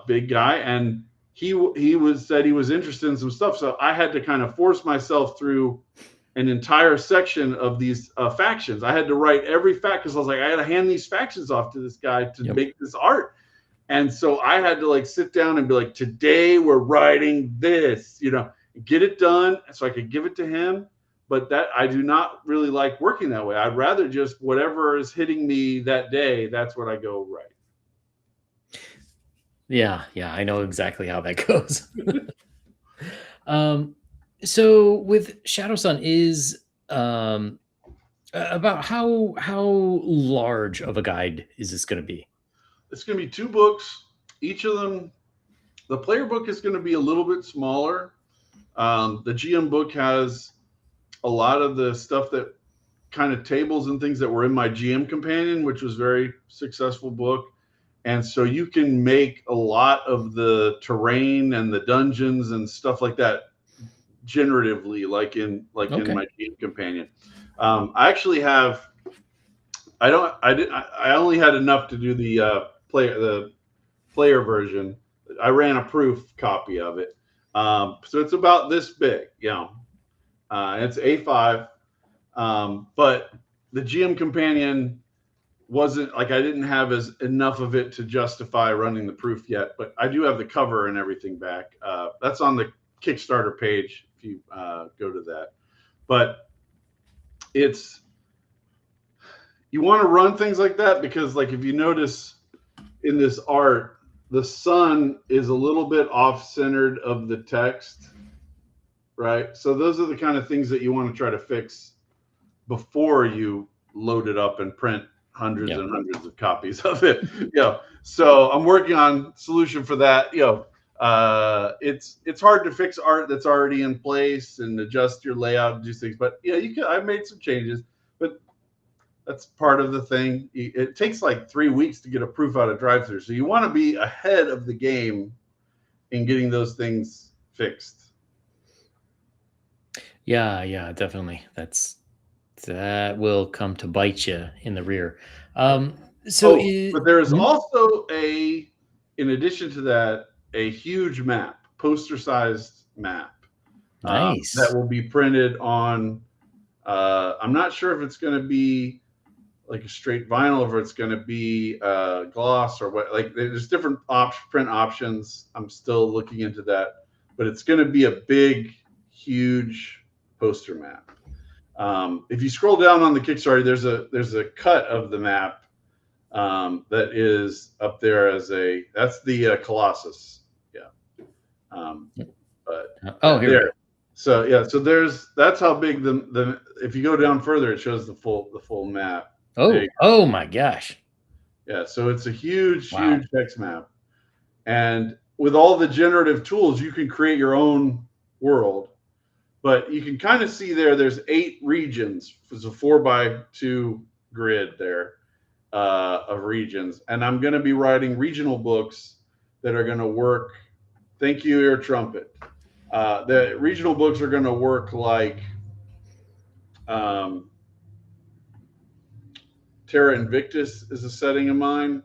big guy, and said he was interested in some stuff, so I had to kind of force myself through an entire section of these factions. I had to write every fact because I was like, I got to hand these factions off to this guy to make this art. And so I had to like sit down and be like, today we're writing this, get it done so I could give it to him. But that I do not really like working that way. I'd rather just whatever is hitting me that day, that's what I go write. Yeah, I know exactly how that goes. So with Shadow Sun is about how large of a guide is this going to be? It's going to be 2 books. Each of them, the player book is going to be a little bit smaller. The GM book has a lot of the stuff that kind of tables and things that were in my GM companion, which was a very successful book. And so you can make a lot of the terrain and the dungeons and stuff like that generatively, like in my GM companion. I actually have. I only had enough to do the player version. I ran a proof copy of it. So it's about this big, it's A5. But the GM companion wasn't like I didn't have enough of it to justify running the proof yet, but I do have the cover and everything back. That's on the Kickstarter page if you go to that. But you want to run things like that because, like, if you notice in this art, the sun is a little bit off-centered of the text, right? So those are the kind of things that you want to try to fix before you load it up and print hundreds and hundreds of copies of it. So I'm working on solution for that. It's hard to fix art that's already in place and adjust your layout and do things, but I've made some changes, but that's part of the thing. It takes like 3 weeks to get a proof out of drive-through, so you want to be ahead of the game in getting those things fixed. Yeah, definitely. That will come to bite you in the rear. But there is also in addition to that, a huge map, poster-sized map. Nice. That will be printed on. I'm not sure if it's going to be like a straight vinyl, or if it's going to be gloss or what. Like, there's different print options. I'm still looking into that, but it's going to be a big, huge poster map. If you scroll down on the Kickstarter, there's a cut of the map that is up there that's the Colossus. Here. So that's how big the if you go down further, it shows the full map. Oh my gosh. Yeah, so it's a huge text map. And with all the generative tools, you can create your own world. But you can kind of see there's 8 regions. It's a 4x2 grid there of regions. And I'm going to be writing regional books that are going to work. Thank you, Air Trumpet. The regional books are going to work like Terra Invictus is a setting of mine,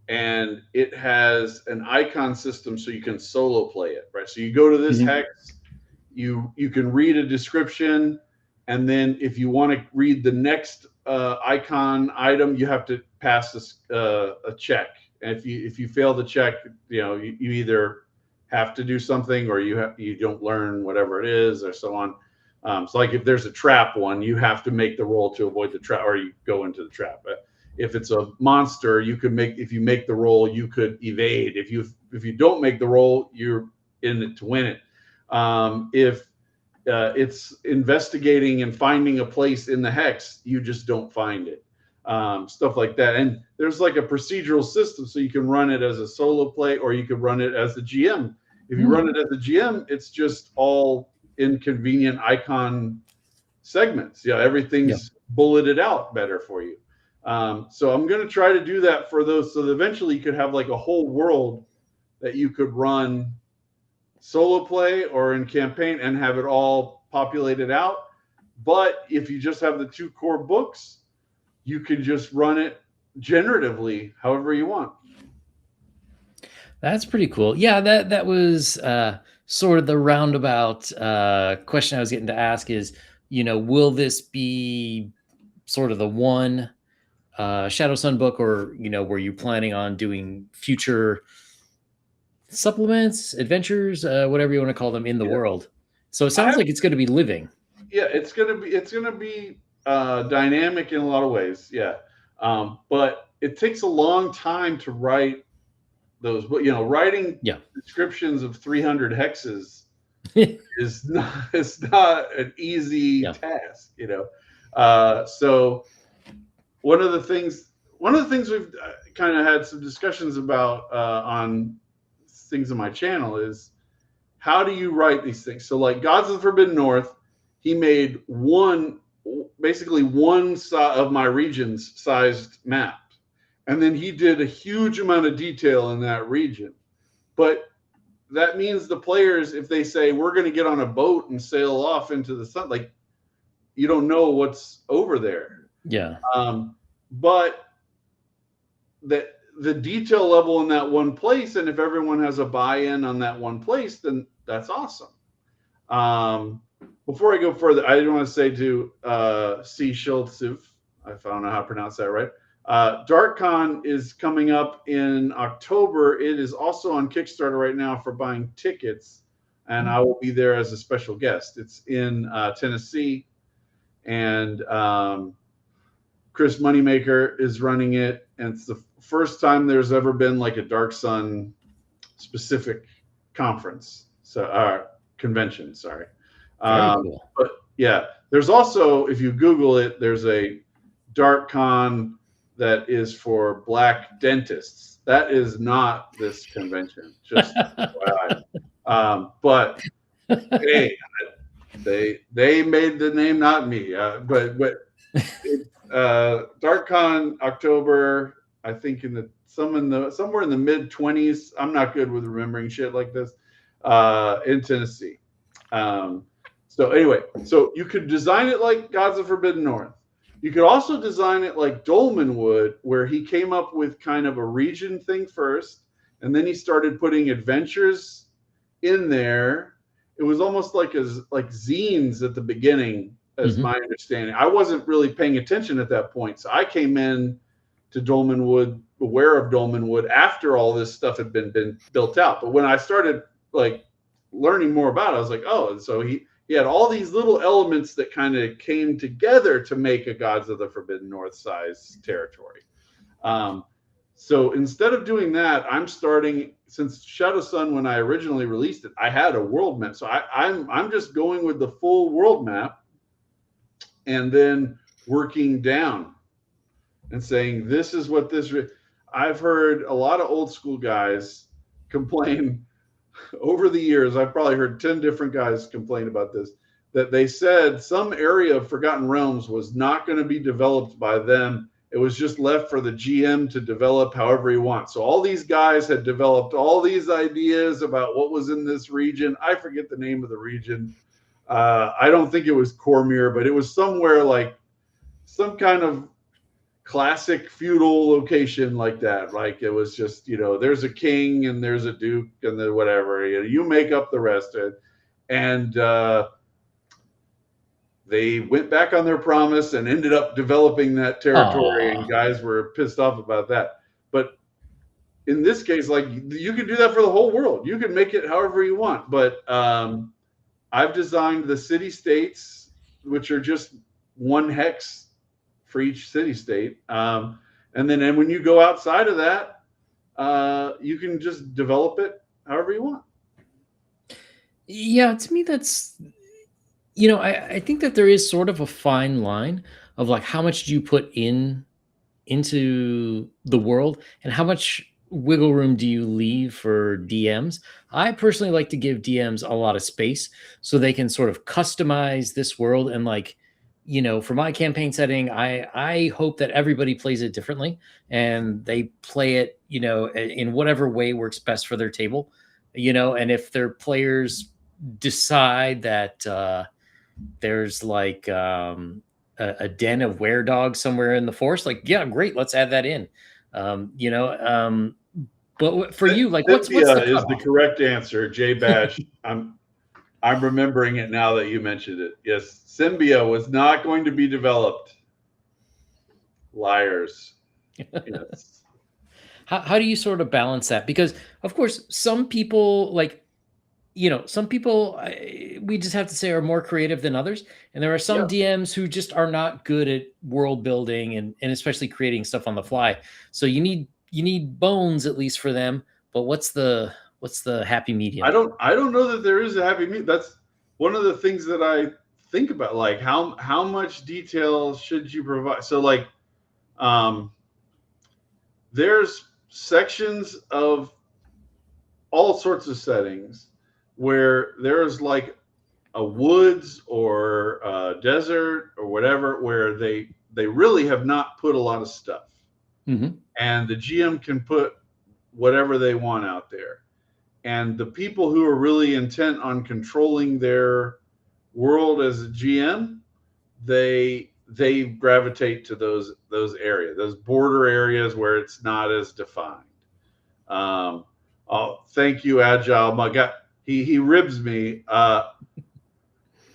and it has an icon system so you can solo play it, right? So you go to this hex, you can read a description, and then if you want to read the next icon item, you have to pass this a check. And if you fail the check, you either have to do something or you don't learn whatever it is, or so on. So like if there's a trap one, you have to make the roll to avoid the trap, or you go into the trap. If it's a monster, if you make the roll, you could evade. If you don't make the roll, you're in it to win it. If it's investigating and finding a place in the hex, you just don't find it. Stuff like that. And there's like a procedural system, so you can run it as a solo play, or you could run it as the GM. If you run it as the GM, it's just all inconvenient icon segments. Everything's bulleted out better for you. So I'm going to try to do that for those, so that eventually you could have like a whole world that you could run solo play or in campaign and have it all populated out. But if you just have the 2 core books, you can just run it generatively however you want. That's pretty cool. Yeah, that was sort of the roundabout question I was getting to ask is, will this be sort of the one Shadow Sun book, or were you planning on doing future supplements, adventures, whatever you want to call them in the Yeah. world? So it I sounds like it's going to be living. Yeah, it's gonna be dynamic in a lot of ways. Yeah, but it takes a long time to write those. But writing Yeah. descriptions of 300 hexes is not it's not an easy Yeah. task. So one of the things we've kind of had some discussions about on things on my channel is how do you write these things? So like Gods of the Forbidden North, he made basically one of my region's sized map. And then he did a huge amount of detail in that region. But that means the players, if they say we're going to get on a boat and sail off into the sun, like you don't know what's over there. Yeah. But the detail level in that one place, and if everyone has a buy-in on that one place, then that's awesome. Before I go further, I want to say to C. Schultzuf, I don't know how to pronounce that right. DarkCon is coming up in October. It is also on Kickstarter right now for buying tickets, and I will be there as a special guest. It's in Tennessee, and Chris Moneymaker is running it, and it's the first time there's ever been like a Dark Sun specific conference, convention. Sorry. Very cool. But yeah, there's also, if you Google it, there's a Dark Con that is for Black dentists. That is not this convention, just but hey, they made the name, not me. But DarkCon October, I think somewhere in the mid-20s. I'm not good with remembering shit like this. In Tennessee. So anyway, so you could design it like Gods of Forbidden North. You could also design it like Dolmenwood, where he came up with kind of a region thing first, and then he started putting adventures in there. It was almost like zines at the beginning, as my understanding. I wasn't really paying attention at that point, so I came in to Dolmenwood, aware of Dolmenwood after all this stuff had been built out. But when I started like learning more about it, I was like, oh, and so he had all these little elements that kind of came together to make a Gods of the Forbidden North size territory. So instead of doing that, I'm starting, since Shadow Sun, when I originally released it, I had a world map. So I'm just going with the full world map and then working down and saying, this is what this. I've heard a lot of old school guys complain over the years. I've probably heard 10 different guys complain about this, that they said some area of Forgotten Realms was not going to be developed by them. It was just left for the GM to develop however he wants. So all these guys had developed all these ideas about what was in this region. I forget the name of the region. I don't think it was Cormyr, but it was somewhere like some kind of classic feudal location like that. Like it was just, there's a king and there's a duke and then whatever, you make up the rest of it. And they went back on their promise and ended up developing that territory. And guys were pissed off about that. But in this case, like, you can do that for the whole world. You can make it however you want. But I've designed the city states, which are just one hex for each city state. And when you go outside of that, you can just develop it however you want. Yeah, to me, that's, I think that there is sort of a fine line of like, how much do you put into the world and how much wiggle room do you leave for DMs? I personally like to give DMs a lot of space so they can sort of customize this world. And like, for my campaign setting, I hope that everybody plays it differently and they play it, in whatever way works best for their table, and if their players decide that there's like a den of weredogs somewhere in the forest, like, yeah, great, let's add that in. But for you, like, what's the Cynthia is the cutoff? correct answer. J Badge. I'm remembering it now that you mentioned it. Yes, Symbia was not going to be developed. Liars. Yes. How do you sort of balance that? Because of course, some people like, some people we just have to say are more creative than others, and there are some Yeah. DMs who just are not good at world building and especially creating stuff on the fly. So you need bones at least for them. But what's the happy medium? I don't know that there is a happy medium. That's one of the things that I think about. Like how much detail should you provide? So like um, there's sections of all sorts of settings where there's like a woods or a desert or whatever where they really have not put a lot of stuff, and the GM can put whatever they want out there. And the people who are really intent on controlling their world as a GM, they gravitate to those areas, those border areas where it's not as defined. Oh, thank you, Agile. My God, he ribs me.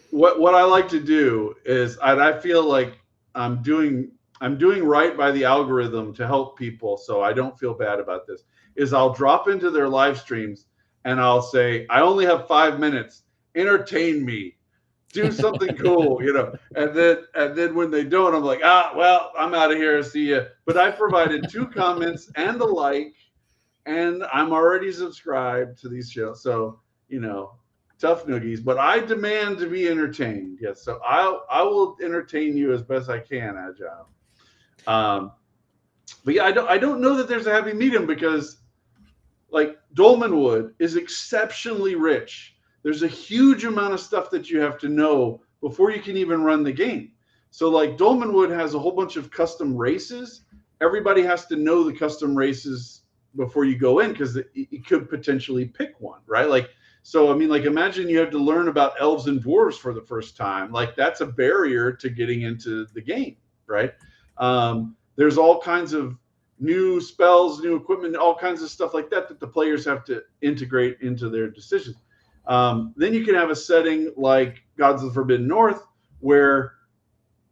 What I like to do is I feel like I'm doing right by the algorithm to help people, so I don't feel bad about this. Is I'll drop into their live streams and I'll say, I only have 5 minutes. Entertain me. Do something cool, and then when they don't, I'm like, well, I'm out of here. See ya. But I provided 2 comments and a like, and I'm already subscribed to these shows. So, tough noogies, but I demand to be entertained. Yes. So I will entertain you as best I can, Agile. But yeah, I don't know that there's a happy medium because like Dolmenwood is exceptionally rich. There's a huge amount of stuff that you have to know before you can even run the game. So like Dolmenwood has a whole bunch of custom races. Everybody has to know the custom races before you go in because you could potentially pick one, right? Like, so I mean, like imagine you have to learn about elves and dwarves for the first time. Like that's a barrier to getting into the game, right? There's all kinds of new spells, new equipment, all kinds of stuff like that the players have to integrate into their decisions. Then you can have a setting like Gods of the Forbidden North where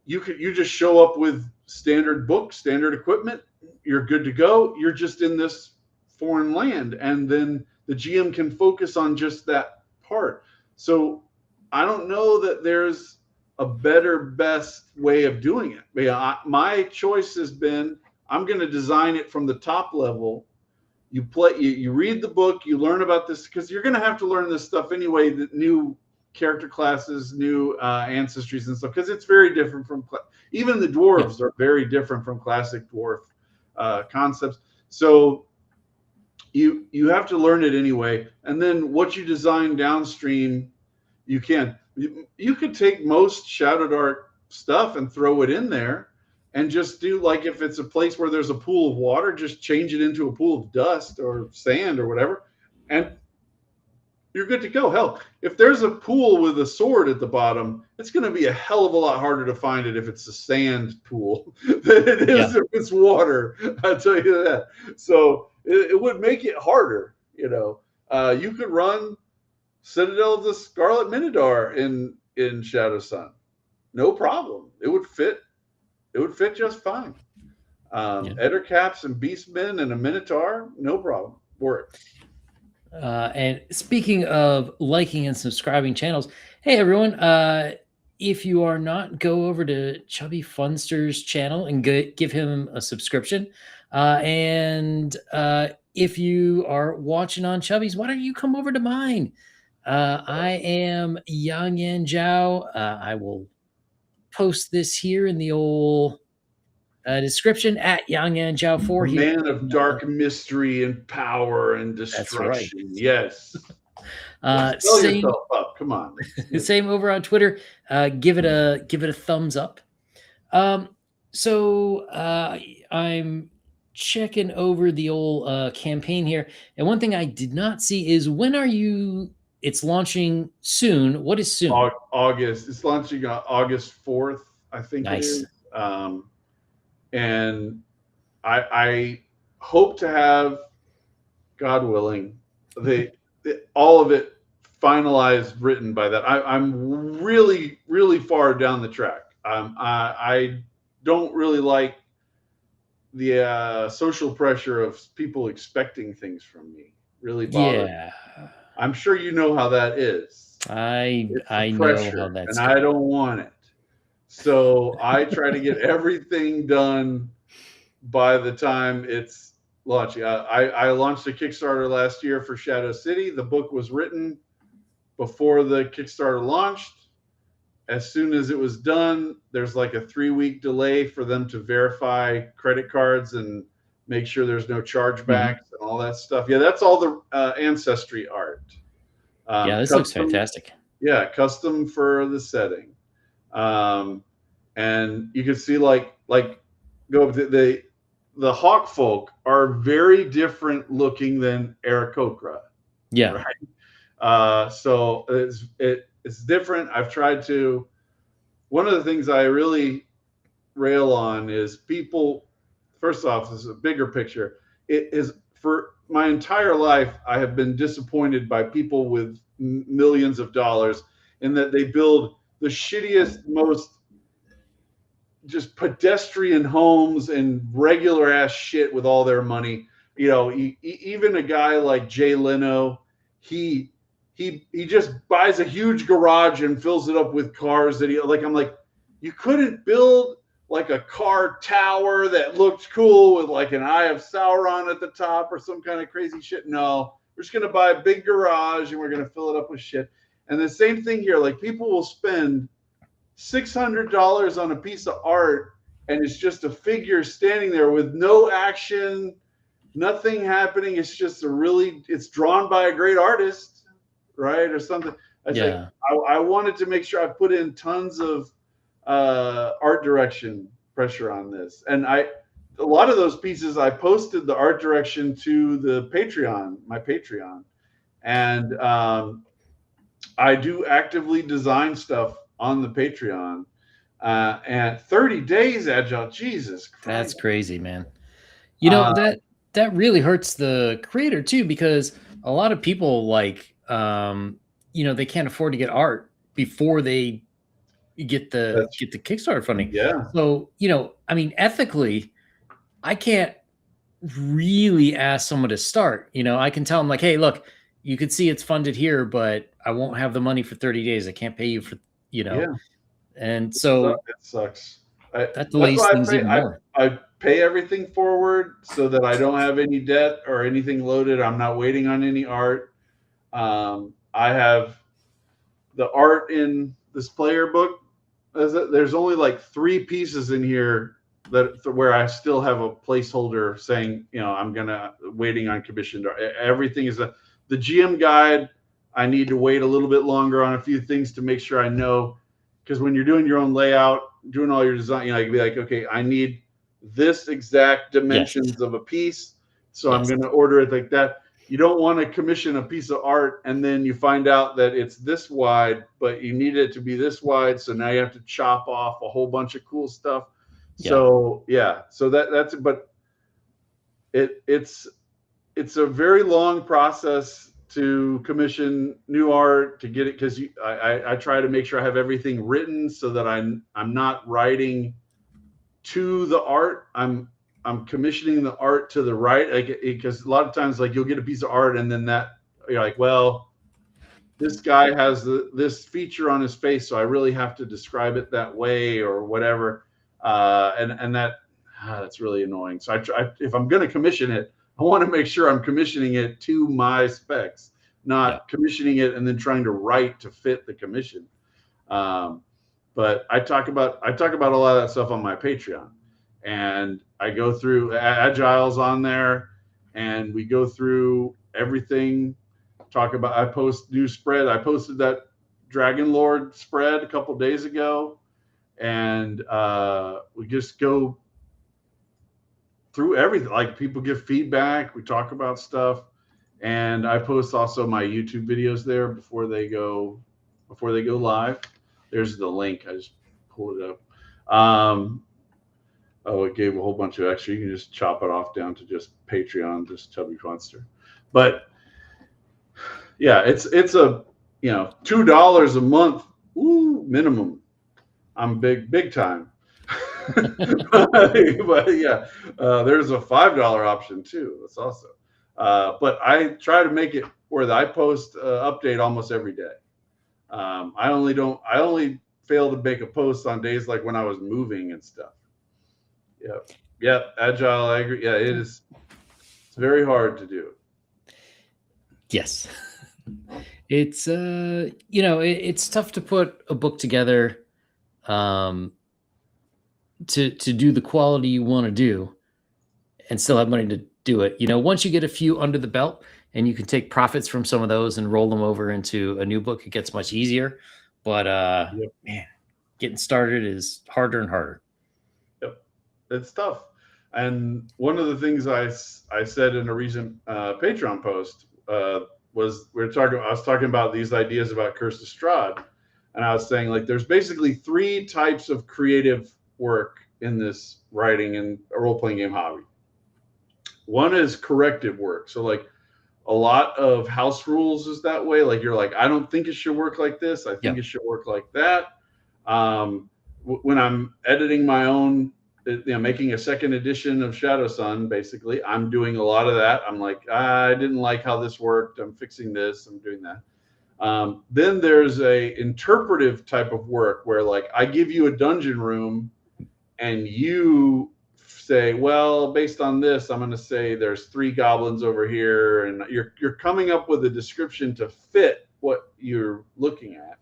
you just show up with standard books, standard equipment, you're good to go. You're just in this foreign land, and then the GM can focus on just that part. So I don't know that there's a better, best way of doing it. But my choice has been I'm going to design it from the top level. You read the book, you learn about this because you're going to have to learn this stuff anyway. The new character classes, new ancestries and stuff, because it's very different from even the dwarves are very different from classic dwarf concepts. So you have to learn it anyway, and then what you design downstream, you can. You could take most Shadowdark stuff and throw it in there, and just do like if it's a place where there's a pool of water, just change it into a pool of dust or sand or whatever, and you're good to go. Hell, if there's a pool with a sword at the bottom, it's going to be a hell of a lot harder to find it if it's a sand pool than it is if it's water. I'll tell you that. So it would make it harder. You could run Citadel of the Scarlet Minotaur in Shadow Sun, no problem. It would fit. It would fit just fine. Ettercaps and Beastmen and a Minotaur, no problem. Work. And speaking of liking and subscribing channels, hey everyone, if you are not, go over to Chubby Funster's channel and give him a subscription. And if you are watching on Chubby's, why don't you come over to mine? I am Yang Yan Zhao. I will post this here in the old description at Yang Yan Zhao 4 here. Man of dark mystery and power and destruction. That's right. Yes. Fill yourself up. Come on. Same over on Twitter. Give it a thumbs up. So I'm checking over the old campaign here, and one thing I did not see is when are you? It's launching soon. What is soon? August. It's launching August 4th, I think. Nice. It is. And I hope to have God willing, all of it finalized, written by that. I'm really, really far down the track. I don't really like the social pressure of people expecting things from me. Really bothers me. Yeah. I'm sure you know how that is. It's the I know how pressure, that's and I going. don't want it. So I try to get everything done by the time it's launching. I launched a Kickstarter last year for Shadow City. The book was written before the Kickstarter launched. As soon as it was done, there's like a 3-week delay for them to verify credit cards and make sure there's no Mhm. chargebacks and all that stuff. Yeah, that's all the ancestry art. Yeah, this looks Custom, fantastic. yeah, custom for the setting. Um, and you can see like go the hawk folk are very different looking than Aarakocra, Yeah. right? So it's different. I've tried to. One of the things I really rail on is people. First off, this is a bigger picture. It is for my entire life. I have been disappointed by people with millions of dollars in that they build the shittiest, most just pedestrian homes and regular ass shit with all their money. You know, even a guy like Jay Leno, he he just buys a huge garage and fills it up with cars that he like. I'm like, you couldn't build like a car tower that looked cool with like an Eye of Sauron at the top or some kind of crazy shit. No, we're just gonna buy a big garage and we're gonna fill it up with shit. And the same thing here. Like people will spend $600 on a piece of art and it's just a figure standing there with no action, nothing happening. It's just it's drawn by a great artist, right? Or something. I was like, Yeah. I wanted to make sure I put in tons of art direction pressure on this. And a lot of those pieces, I posted the art direction to the Patreon, my Patreon. And I do actively design stuff on the Patreon. And 30 days agile, Jesus That's Christ. crazy, man. Uh, That really hurts the creator too, because a lot of people they can't afford to get art before they that's get the Kickstarter funding. yeah, So, I mean, ethically, I can't really ask someone to start. I can tell them like, hey, look, you could see it's funded here, but I won't have the money for 30 days. I can't pay you for, you know, yeah. and so It sucks. that That's delays why things even more. I pay everything forward so that I don't have any debt or anything loaded. I'm not waiting on any art. I have the art in this player book. There's only like 3 pieces in here that where I still have a placeholder saying, I'm gonna waiting on commissioned art. Everything is the GM guide. I need to wait a little bit longer on a few things to make sure I know, because when you're doing your own layout, doing all your design, you can be like, okay, I need this exact Yes. dimensions of a piece, so I'm Yes. going to order it like that. You don't want to commission a piece of art and then you find out that it's this wide, but you need it to be this wide. So now you have to chop off a whole bunch of cool stuff. Yeah. So yeah, so that's but it's a very long process to commission new art to get it, because I try to make sure I have everything written so that I'm not writing to the art. I'm commissioning the art to the right, like, because a lot of times like you'll get a piece of art and then that you're like, well, this guy has this feature on his face, so I really have to describe it that way or whatever. And that's really annoying. So if I'm going to commission it, I want to make sure I'm commissioning it to my specs, Yeah. not commissioning it and then trying to write to fit the commission. But I talk about a lot of that stuff on my Patreon, and I go through Agile's on there, and we go through everything. I post new spread. I posted that Dragon Lord spread a couple days ago, and we just go through everything. Like people give feedback, we talk about stuff, and I post also my YouTube videos there before they go live. There's the link. I just pulled it up. Oh, it gave a whole bunch of extra. You can just chop it off down to just Patreon, just Chubby Funster. But yeah, it's a $2 a month, minimum. I'm big time. But yeah, there's a $5 option too. That's awesome. But I try to make it where I post update almost every day. I only fail to make a post on days like when I was moving and stuff. Yep. Agile. I agree. Yeah, it is. It's very hard to do. Yes. It's it's tough to put a book together to do the quality you want to do and still have money to do it. Once you get a few under the belt and you can take profits from some of those and roll them over into a new book, it gets much easier. But man, getting started is harder and harder. Yep, it's tough. And one of the things I said in a recent Patreon post was I was talking about these ideas about Cursed Strahd, and I was saying, like, there's basically 3 types of creative work in this writing and a role-playing game hobby. One is corrective work. So like a lot of house rules is that way. Like you're like, I don't think it should work like this. I think it should work like that. When I'm editing my own, making a second edition of Shadow Sun, basically, I'm doing a lot of that. I'm like, I didn't like how this worked. I'm fixing this. I'm doing that. Then there's a interpretive type of work where, like, I give you a dungeon room and you say, well, based on this, I'm going to say there's 3 goblins over here, and you're coming up with a description to fit what you're looking at.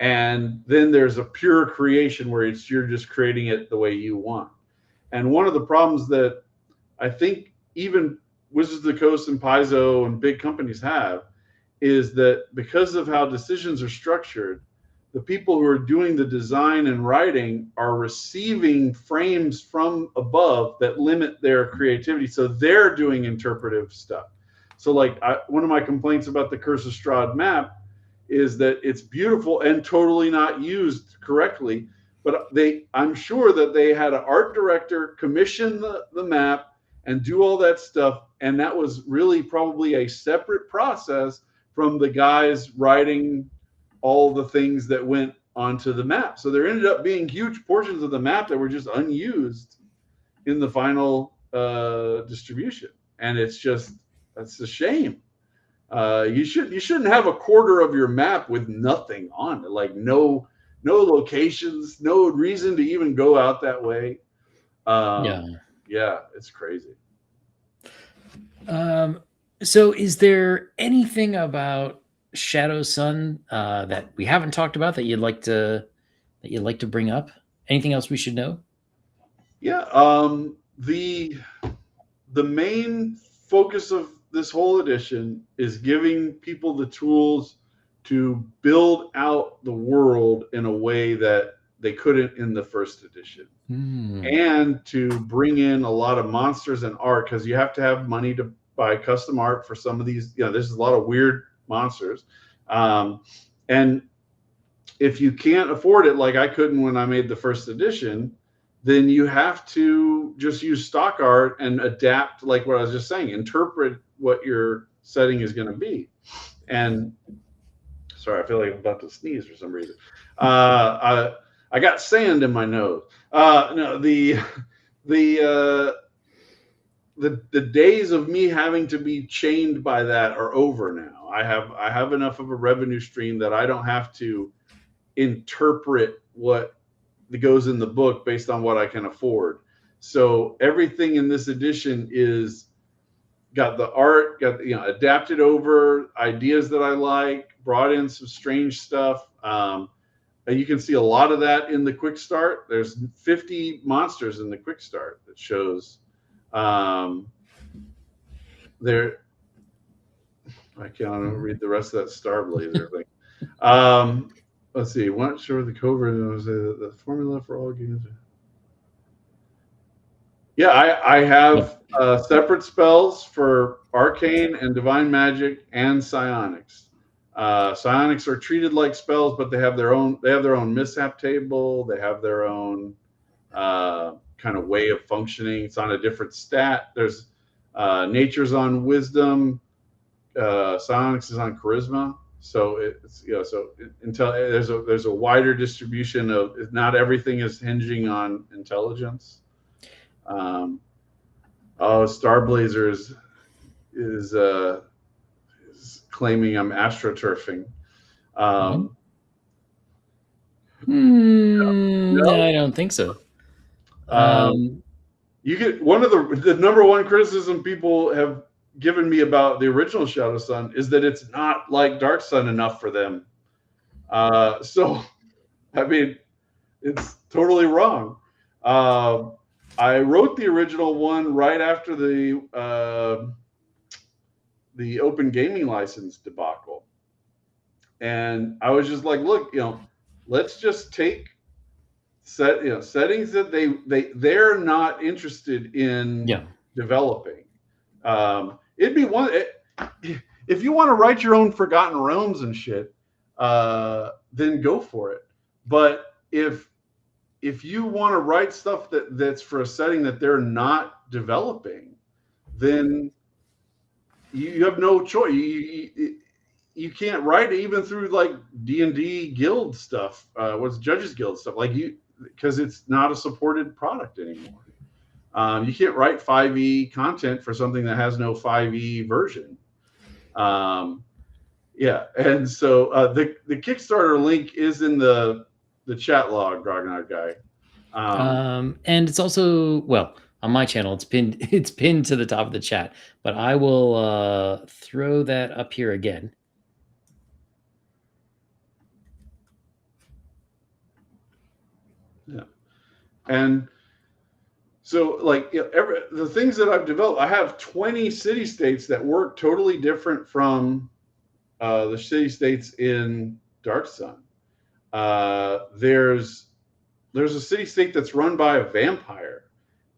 And then there's a pure creation where you're just creating it the way you want. And one of the problems that I think even Wizards of the Coast and Paizo and big companies have is that because of how decisions are structured, the people who are doing the design and writing are receiving frames from above that limit their creativity. So they're doing interpretive stuff. So like one of my complaints about the Curse of Strahd map is that it's beautiful and totally not used correctly. But I'm sure that they had an art director commission the map and do all that stuff. And that was really probably a separate process from the guys writing all the things that went onto the map. So there ended up being huge portions of the map that were just unused in the final distribution. And that's a shame. You shouldn't have a quarter of your map with nothing on it, like no locations, no reason to even go out that way. Yeah, it's crazy. So is there anything about Shadow Sun that we haven't talked about that you'd like to bring up? Anything else we should know? Yeah, the main focus of this whole edition is giving people the tools to build out the world in a way that they couldn't in the first edition, and to bring in a lot of monsters and art, because you have to have money to buy custom art for some of these. There's a lot of weird monsters, and if you can't afford it, like I couldn't when I made the first edition, then you have to just use stock art and adapt, like what I was just saying, interpret what your setting is going to be. And sorry, I feel like I'm about to sneeze for some reason. I got sand in my nose. No, the days of me having to be chained by that are over now. I have enough of a revenue stream that I don't have to interpret what goes in the book based on what I can afford. So everything in this edition is got the art, got adapted over ideas that I like, brought in some strange stuff. And you can see a lot of that in the quick start. There's 50 monsters in the quick start that shows there. I can't read the rest of that Star Blazer thing. Let's see. Not sure the covert was the formula for all games. Yeah, I have separate spells for arcane and divine magic and psionics. Psionics are treated like spells, but they have their own mishap table. They have their own kind of way of functioning. It's on a different stat. There's nature's on wisdom. Psionics is on Charisma, so it's until there's a wider distribution of not everything is hinging on intelligence. Um, oh, Starblazer is claiming I'm astroturfing. Um, No, no, I don't think so. um, Um, you get one of the number one criticism people have given me about the original Shadow Sun is that it's not like Dark Sun enough for them. So, I mean, it's totally wrong. Uh, I wrote the original one right after the open gaming license debacle, and I was just like, look, let's just take settings that they're not interested in yeah. developing. It'd be if you want to write your own Forgotten Realms and shit, then go for it. But if you want to write stuff that's for a setting that they're not developing, then you have no choice. You can't write it even through like D&D guild stuff. What's Judges Guild stuff like because it's not a supported product anymore. You can't write 5e content for something that has no 5e version. Yeah, and so the Kickstarter link is in the chat log, Grognard guy. And it's also, well, on my channel, it's pinned to the top of the chat, but I will throw that up here again. Yeah, and so like the things that I've developed, I have 20 city states that work totally different from the city states in Dark Sun. There's a city state that's run by a vampire,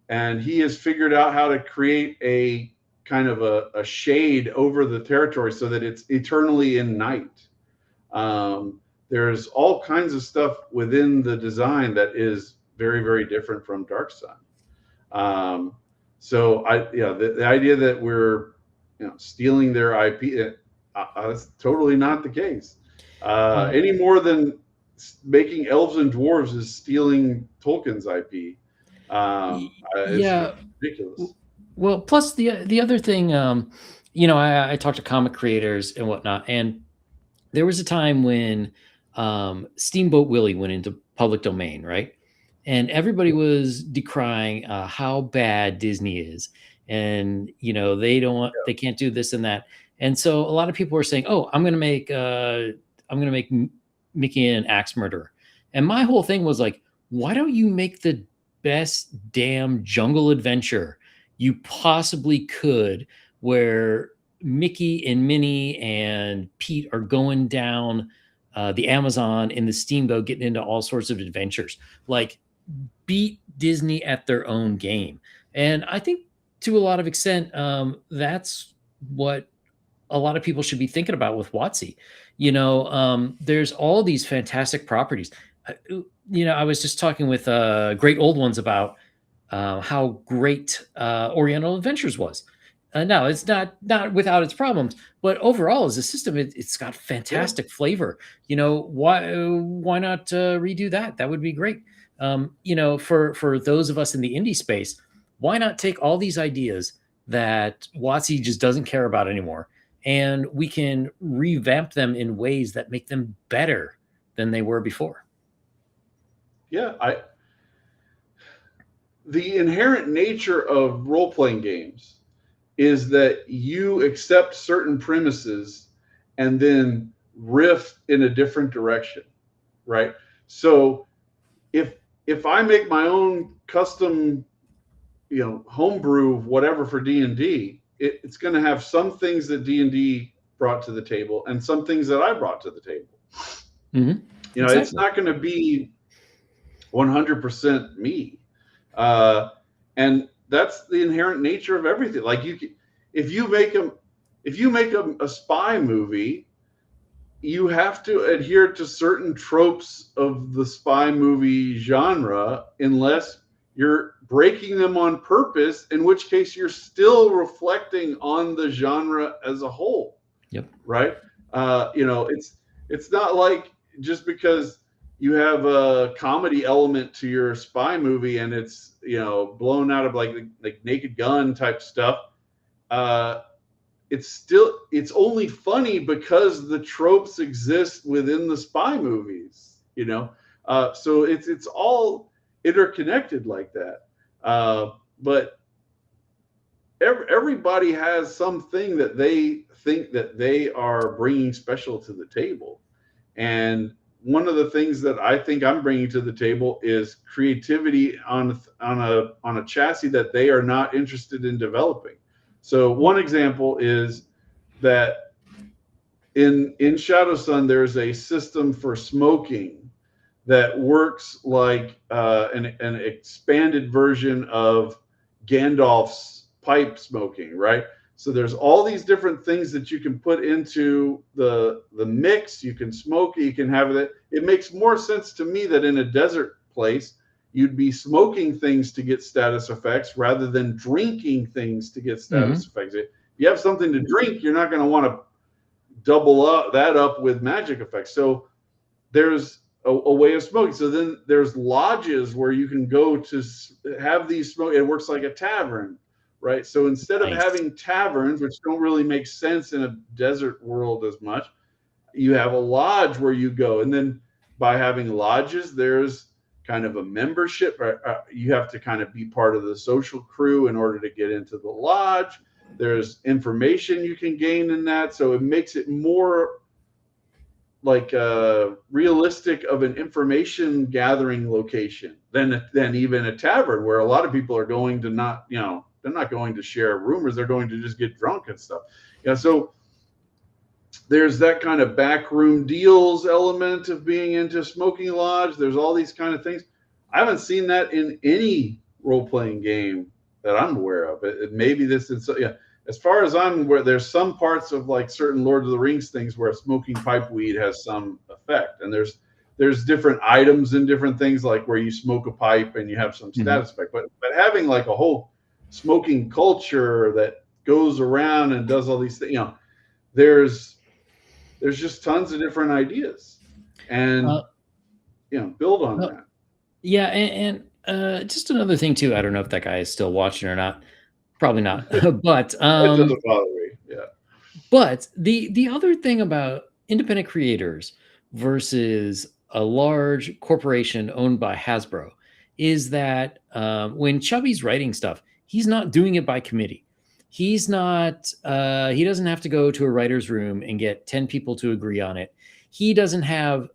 and he has figured out how to create a kind of a shade over the territory so that it's eternally in night. There's all kinds of stuff within the design that is very, very different from Dark Sun. So the idea that we're stealing their IP, that's totally not the case. Any more than making elves and dwarves is stealing Tolkien's IP. Yeah, it's ridiculous. Well, plus the other thing, I talked to comic creators and whatnot, and there was a time when Steamboat Willie went into public domain, right? And everybody was decrying how bad Disney is, and they can't do this and that. And so a lot of people were saying, "Oh, I'm going to make Mickey an axe murderer." And my whole thing was like, why don't you make the best damn jungle adventure you possibly could, where Mickey and Minnie and Pete are going down the Amazon in the steamboat, getting into all sorts of adventures. Like, beat Disney at their own game. And I think to a lot of extent, that's what a lot of people should be thinking about with WotC. There's all these fantastic properties. I was just talking with Great Old Ones about how great Oriental Adventures was. No, it's not without its problems, but overall, as a system, it's got fantastic flavor. Why not redo that? That would be great. For those of us in the indie space, why not take all these ideas that WotC just doesn't care about anymore, and we can revamp them in ways that make them better than they were before? Yeah, the inherent nature of role-playing games is that you accept certain premises and then riff in a different direction, right? So if I make my own custom, homebrew whatever for D&D, it's going to have some things that D&D brought to the table and some things that I brought to the table. Mm-hmm. Exactly. It's not going to be 100% me. And that's the inherent nature of everything. Like if you make a spy movie, you have to adhere to certain tropes of the spy movie genre, unless you're breaking them on purpose, in which case you're still reflecting on the genre as a whole. Yep. right? It's not like just because you have a comedy element to your spy movie and it's blown out of like Naked Gun type stuff. Uh, it's only funny because the tropes exist within the spy movies. So it's all interconnected like that. But everybody has something that they think that they are bringing special to the table. And one of the things that I think I'm bringing to the table is creativity on a chassis that they are not interested in developing. So one example is that in Shadow Sun there's a system for smoking that works like an expanded version of Gandalf's pipe smoking, right? So there's all these different things that you can put into the mix. You can smoke it, you can have it. It makes more sense to me that in a desert place you'd be smoking things to get status effects rather than drinking things to get status effects. If you have something to drink, you're not going to want to double up with magic effects. So there's a way of smoking. So then there's lodges where you can go to have these smoke. It works like a tavern, right? So instead of having taverns, which don't really make sense in a desert world as much, you have a lodge where you go. And then by having lodges, there's kind of a membership. You have to kind of be part of the social crew in order to get into the lodge. There's information you can gain in that. So it makes it more like realistic of an information gathering location than even a tavern where a lot of people are going to not, they're not going to share rumors. They're going to just get drunk and stuff. So there's that kind of backroom deals element of being into Smoking Lodge. There's all these kind of things. I haven't seen that in any role-playing game that I'm aware of. Maybe this is, as far as I'm aware, there's some parts of like certain Lord of the Rings things where smoking pipe weed has some effect, and there's different items and different things like where you smoke a pipe and you have some status effect. But having like a whole smoking culture that goes around and does all these things, there's just tons of different ideas, and build on that. Yeah, and just another thing too. I don't know if that guy is still watching or not. Probably not. But It doesn't bother me. Yeah. But the other thing about independent creators versus a large corporation owned by Hasbro is that when Chubby's writing stuff, he's not doing it by committee. He's not. He doesn't have to go to a writer's room and get 10 people to agree on it. He doesn't have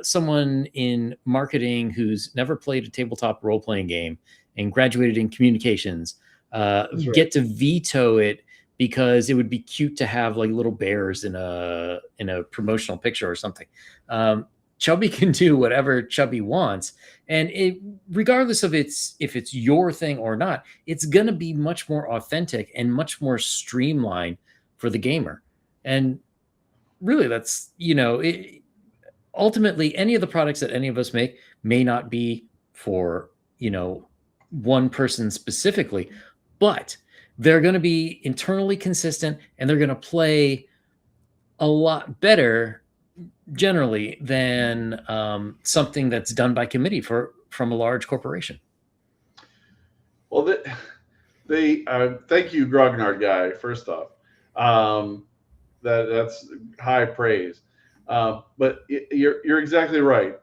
someone in marketing who's never played a tabletop role-playing game and graduated in communications get to veto it because it would be cute to have like little bears in a promotional picture or something. Chubby can do whatever Chubby wants, and regardless of if it's your thing or not, it's gonna be much more authentic and much more streamlined for the gamer. And really, that's ultimately any of the products that any of us make may not be for one person specifically, but they're going to be internally consistent and they're going to play a lot better generally than something that's done by committee from a large corporation. Well, they thank you, Grognard guy. First off, that's high praise. But you're exactly right.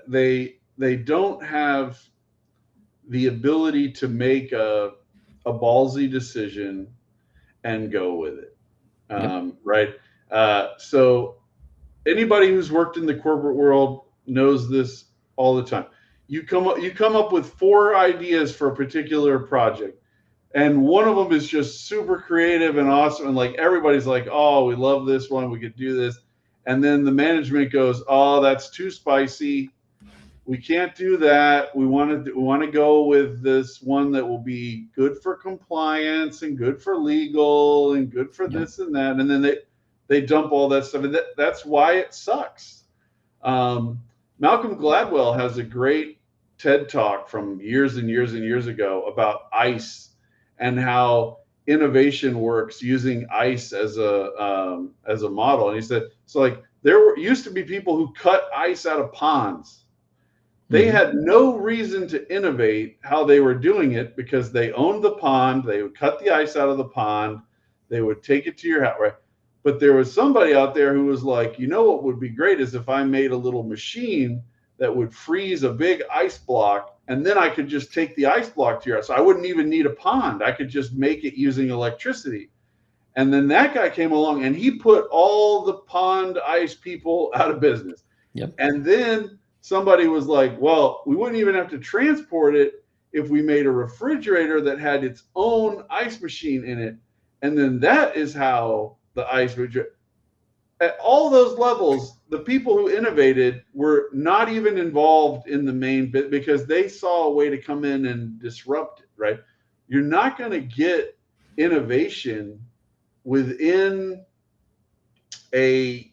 They don't have the ability to make a ballsy decision and go with it. Right. So anybody who's worked in the corporate world knows this all the time. You come up with 4 ideas for a particular project, and one of them is just super creative and awesome, and like everybody's like, oh, we love this one, we could do this. And then the management goes, oh, that's too spicy, we can't do that. We want to go with this one that will be good for compliance and good for legal and good for this and that. And then they dump all that stuff. And that's why it sucks. Malcolm Gladwell has a great TED talk from years and years and years ago about ICE and how innovation works using ice as a model. And he said, so like there used to be people who cut ice out of ponds. They had no reason to innovate how they were doing it because they owned the pond. They would cut the ice out of the pond. They would take it to your house, right? But there was somebody out there who was like, you know what would be great is if I made a little machine that would freeze a big ice block, and then I could just take the ice block to your house. So I wouldn't even need a pond. I could just make it using electricity. And then that guy came along and he put all the pond ice people out of business. Yep. And then somebody was like, well, we wouldn't even have to transport it if we made a refrigerator that had its own ice machine in it. And then that is how the ice refrigerator. At all those levels, the people who innovated were not even involved in the main bit because they saw a way to come in and disrupt it, right? You're not going to get innovation within a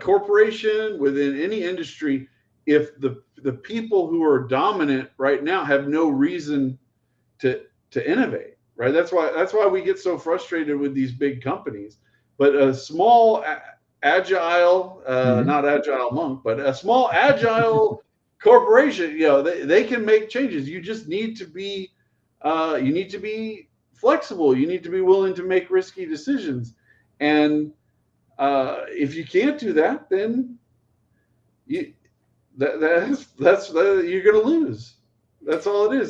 corporation, within any industry, if the people who are dominant right now have no reason to innovate, right? That's why we get so frustrated with these big companies. But a small agile, not agile monk, but a small agile corporation, they can make changes. You just need to be flexible. You need to be willing to make risky decisions. And if you can't do that, then you're going to lose. That's all it is.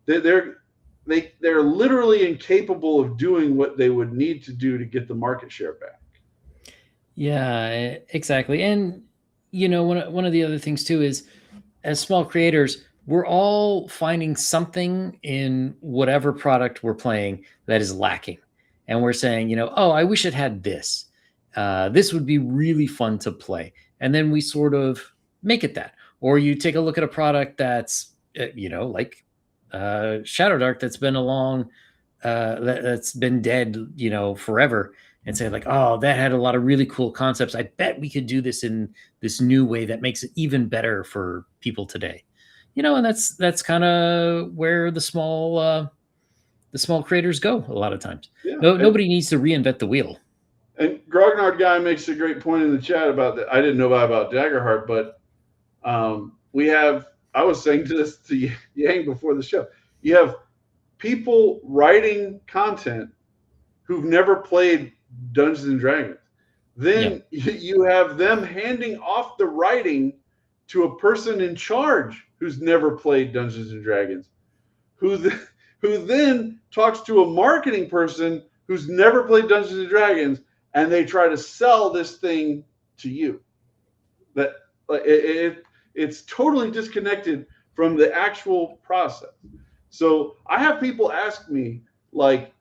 They're literally incapable of doing what they would need to do to get the market share back. Yeah, exactly. And one of the other things too is, as small creators, we're all finding something in whatever product we're playing that is lacking, and we're saying, oh, I wish it had this. This would be really fun to play, and then we sort of make it that. Or you take a look at a product that's like Shadowdark, that's been along, that's been dead, forever, and say like, oh, that had a lot of really cool concepts. I bet we could do this in this new way that makes it even better for people today. And that's kind of where the small creators go a lot of times. Yeah. Nobody needs to reinvent the wheel. And Grognard guy makes a great point in the chat about that. I didn't know about Daggerheart, but I was saying this to Yang before the show. You have people writing content who've never played Dungeons and Dragons. Then you have them handing off the writing to a person in charge who's never played Dungeons and Dragons, who then talks to a marketing person who's never played Dungeons and Dragons, and they try to sell this thing to you. That it's totally disconnected from the actual process. So I have people ask me, like,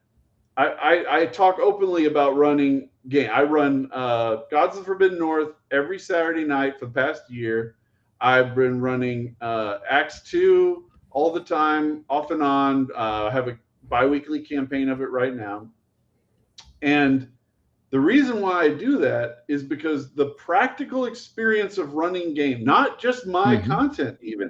I talk openly about running game. I run Gods of the Forbidden North every Saturday night for the past year. I've been running Acts 2 all the time, off and on. I have a bi-weekly campaign of it right now. And the reason why I do that is because the practical experience of running game, not just my content, even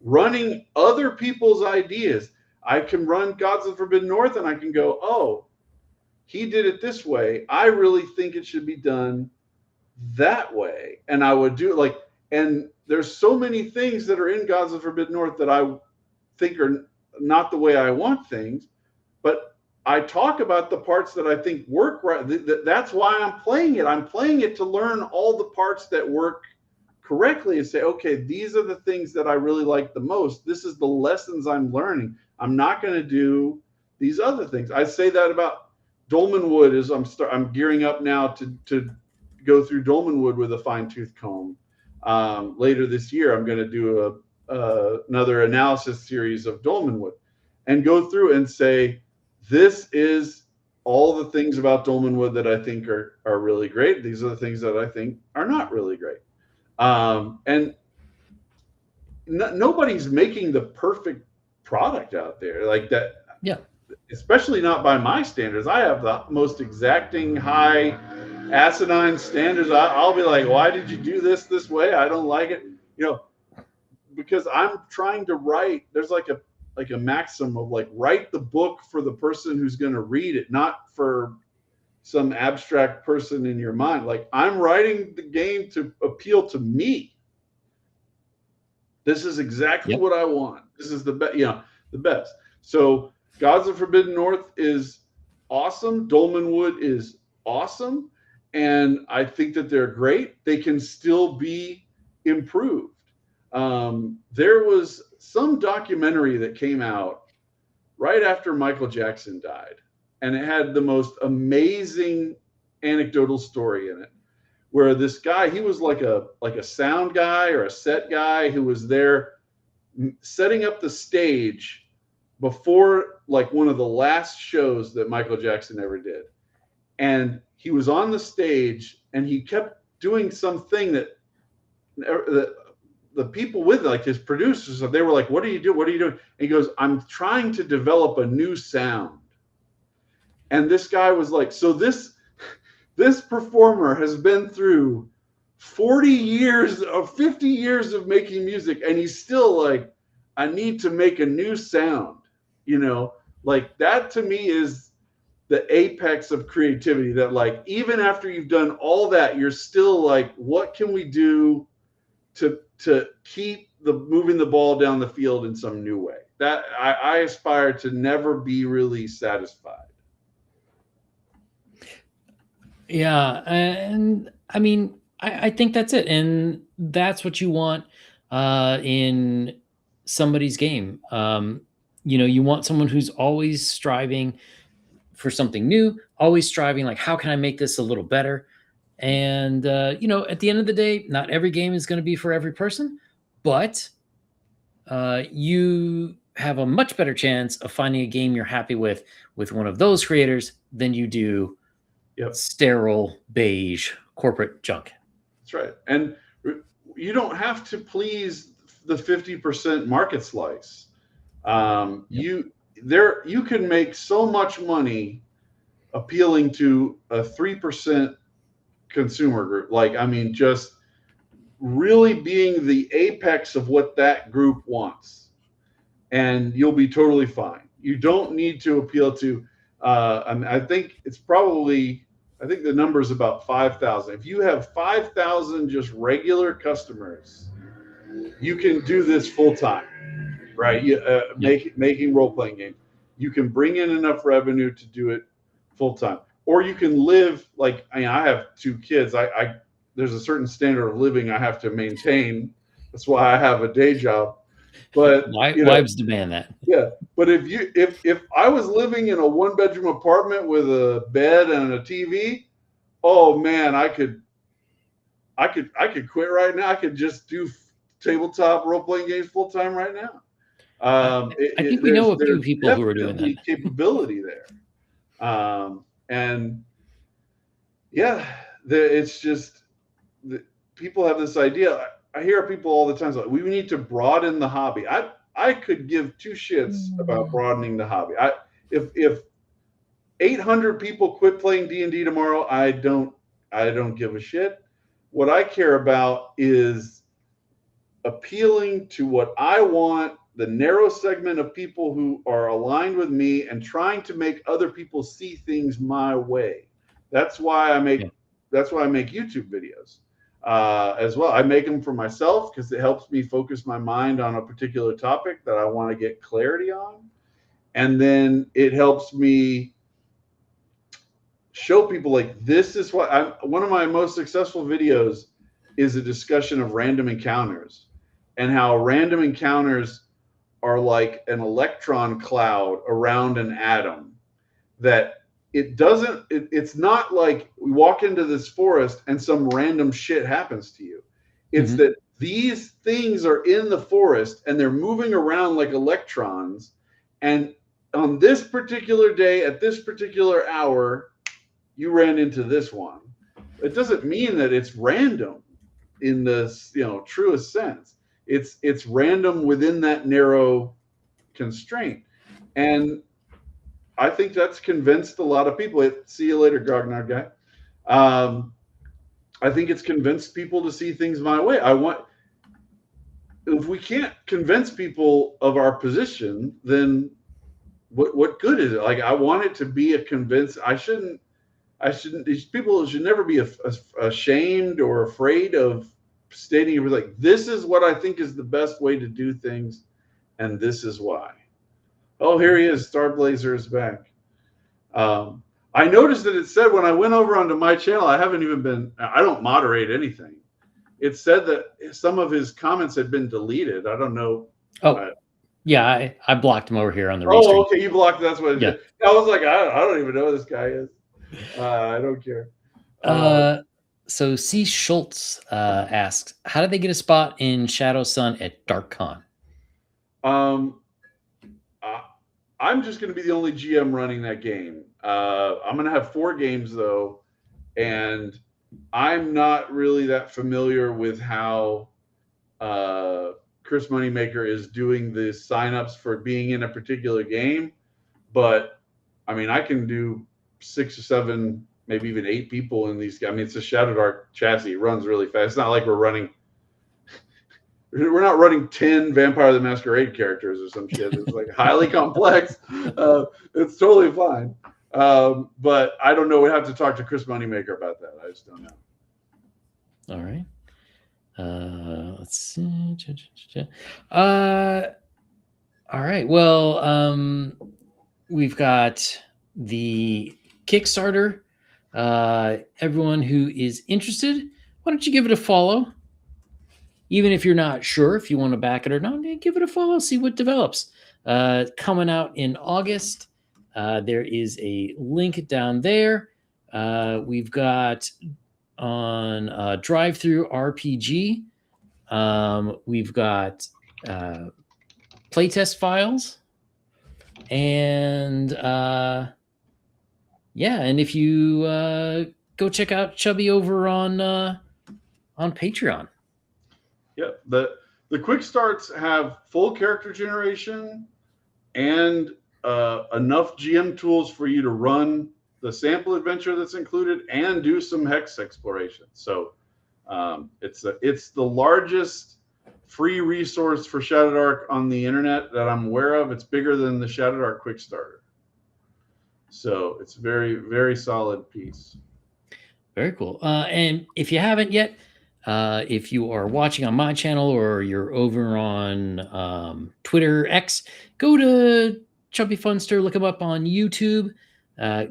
running other people's ideas. I can run Gods of the Forbidden North and I can go, oh, he did it this way. I really think it should be done that way. And I would do it and there's so many things that are in Gods of the Forbidden North that I think are not the way I want things, but I talk about the parts that I think work right. That's why I'm playing it. I'm playing it to learn all the parts that work correctly and say, okay, these are the things that I really like the most. This is the lessons I'm learning. I'm not going to do these other things. I say that about Dolmenwood is I'm gearing up now to go through Dolmenwood with a fine-tooth comb. Later this year, I'm going to do another analysis series of Dolmenwood and go through and say, this is all the things about Dolmenwood that I think are really great. These are the things that I think are not really great. And nobody's making the perfect product out there like that. Yeah. Especially not by my standards. I have the most exacting, high, asinine standards. I'll be like, why did you do this way? I don't like it. Because I'm trying to write. There's like like a maxim of like write the book for the person who's going to read it, not for some abstract person in your mind. Like, I'm writing the game to appeal to me. This is exactly what I want. This is the best, the best. So Gods of Forbidden North is awesome. Dolmenwood is awesome. And I think that they're great. They can still be improved. There was some documentary that came out right after Michael Jackson died, and it had the most amazing anecdotal story in it, where this guy, he was like a sound guy or a set guy who was there setting up the stage before like one of the last shows that Michael Jackson ever did. And he was on the stage and he kept doing something that the people with, like his producers, they were like, what are you doing? What are you doing? And he goes, I'm trying to develop a new sound. And this guy was like, so this performer has been through 40 years of 50 years of making music, and he's still like, I need to make a new sound. Like, that to me is the apex of creativity, that like, even after you've done all that, you're still like, what can we do to keep moving the ball down the field in some new way? That I aspire to never be really satisfied. Yeah, and I mean, I think that's it, and that's what you want in somebody's game. You want someone who's always striving for something new, always striving like, how can I make this a little better? And at the end of the day, not every game is going to be for every person, but you have a much better chance of finding a game you're happy with one of those creators than you do sterile beige corporate junk. That's right. And you don't have to please the 50% market slice. You can make so much money appealing to a 3% consumer group. Like, I mean, just really being the apex of what that group wants, and you'll be totally fine. You don't need to appeal to, I think the number is about 5,000. If you have 5,000 just regular customers, you can do this full time, right? Making role-playing games. You can bring in enough revenue to do it full time. Or you can live, like, I have 2 kids. There's a certain standard of living I have to maintain. That's why I have a day job. But wives demand that. Yeah, but if I was living in a 1-bedroom apartment with a bed and a TV, oh man, I could quit right now. I could just do tabletop role-playing games full time right now. I think we know a few people who are doing that. Capability there. And yeah, it's just people have this idea. I hear people all the time like, we need to broaden the hobby. I could give 2 shits about broadening the hobby. If 800 people quit playing D&D tomorrow, I don't give a shit. What I care about is appealing to what I want, the narrow segment of people who are aligned with me, and trying to make other people see things my way. That's why I make YouTube videos as well. I make them for myself because it helps me focus my mind on a particular topic that I want to get clarity on. And then it helps me show people, like, this is what one of my most successful videos is a discussion of random encounters, and how random encounters are like an electron cloud around an atom, that it's not like we walk into this forest and some random shit happens to you. It's that these things are in the forest and they're moving around like electrons, and on this particular day at this particular hour you ran into this one. It doesn't mean that it's random in this, truest sense. It's random within that narrow constraint. And I think that's convinced a lot of people. See you later, Grognard guy. I think it's convinced people to see things my way. if we can't convince people of our position, then what good is it? Like, I want it to be a convince. I shouldn't. These people should never be ashamed or afraid of stating like, this is what I think is the best way to do things, and this is why. Oh, here he is. Starblazer is back. I noticed that it said when I went over onto my channel, I don't moderate anything. It said that some of his comments had been deleted. I don't know. Oh, yeah, I blocked him over here on the Restream. Oh, okay, you blocked. That's what it did. I was like, I don't even know who this guy is. I don't care. So C. Schultz asks, how did they get a spot in Shadow Sun at DarkCon? I'm just going to be the only GM running that game. I'm going to have 4 games though, and I'm not really that familiar with how Chris Moneymaker is doing the signups for being in a particular game. But I mean, I can do 6 or 7, maybe even 8 people in these. I mean, it's a Shadowdark chassis. It runs really fast. It's not like we're not running 10 Vampire the Masquerade characters or some shit. It's like highly complex. It's totally fine. But I don't know. We have to talk to Chris Moneymaker about that. I just don't know. All right. Let's see. All right. Well, we've got the Kickstarter. Everyone who is interested, why don't you give it a follow? Even if you're not sure if you want to back it or not, give it a follow, see what develops. Coming out in August. There is a link down there. We've got on Drive-Thru RPG. We've got playtest files. And yeah, and if you go check out Chubby over on Patreon. Yep. The quick starts have full character generation and enough GM tools for you to run the sample adventure that's included and do some hex exploration. So it's the largest free resource for Shadowdark on the internet that I'm aware of. It's bigger than the Shadowdark Quick Starter. So it's a very, very solid piece. Very cool. And if you haven't yet, if you are watching on my channel or you're over on Twitter X, go to Chubby Funster, look him up on YouTube.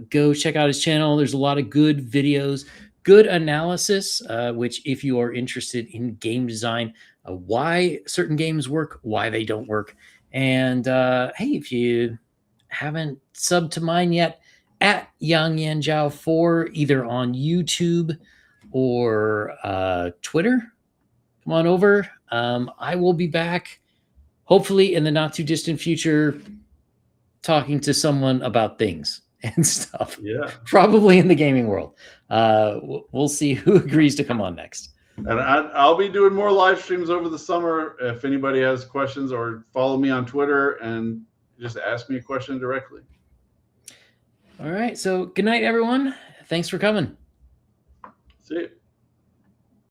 Go check out his channel. There's a lot of good videos, good analysis, which if you are interested in game design, why certain games work, why they don't work. And hey, if you haven't subbed to mine yet, at Yang Yan Zhao 4, either on YouTube or Twitter, come on over. I will be back, hopefully in the not too distant future, talking to someone about things and stuff. Yeah, probably in the gaming world. We'll see who agrees to come on next. And I'll be doing more live streams over the summer. If anybody has questions, or follow me on Twitter and just ask me a question directly. All right. So good night, everyone. Thanks for coming. See you.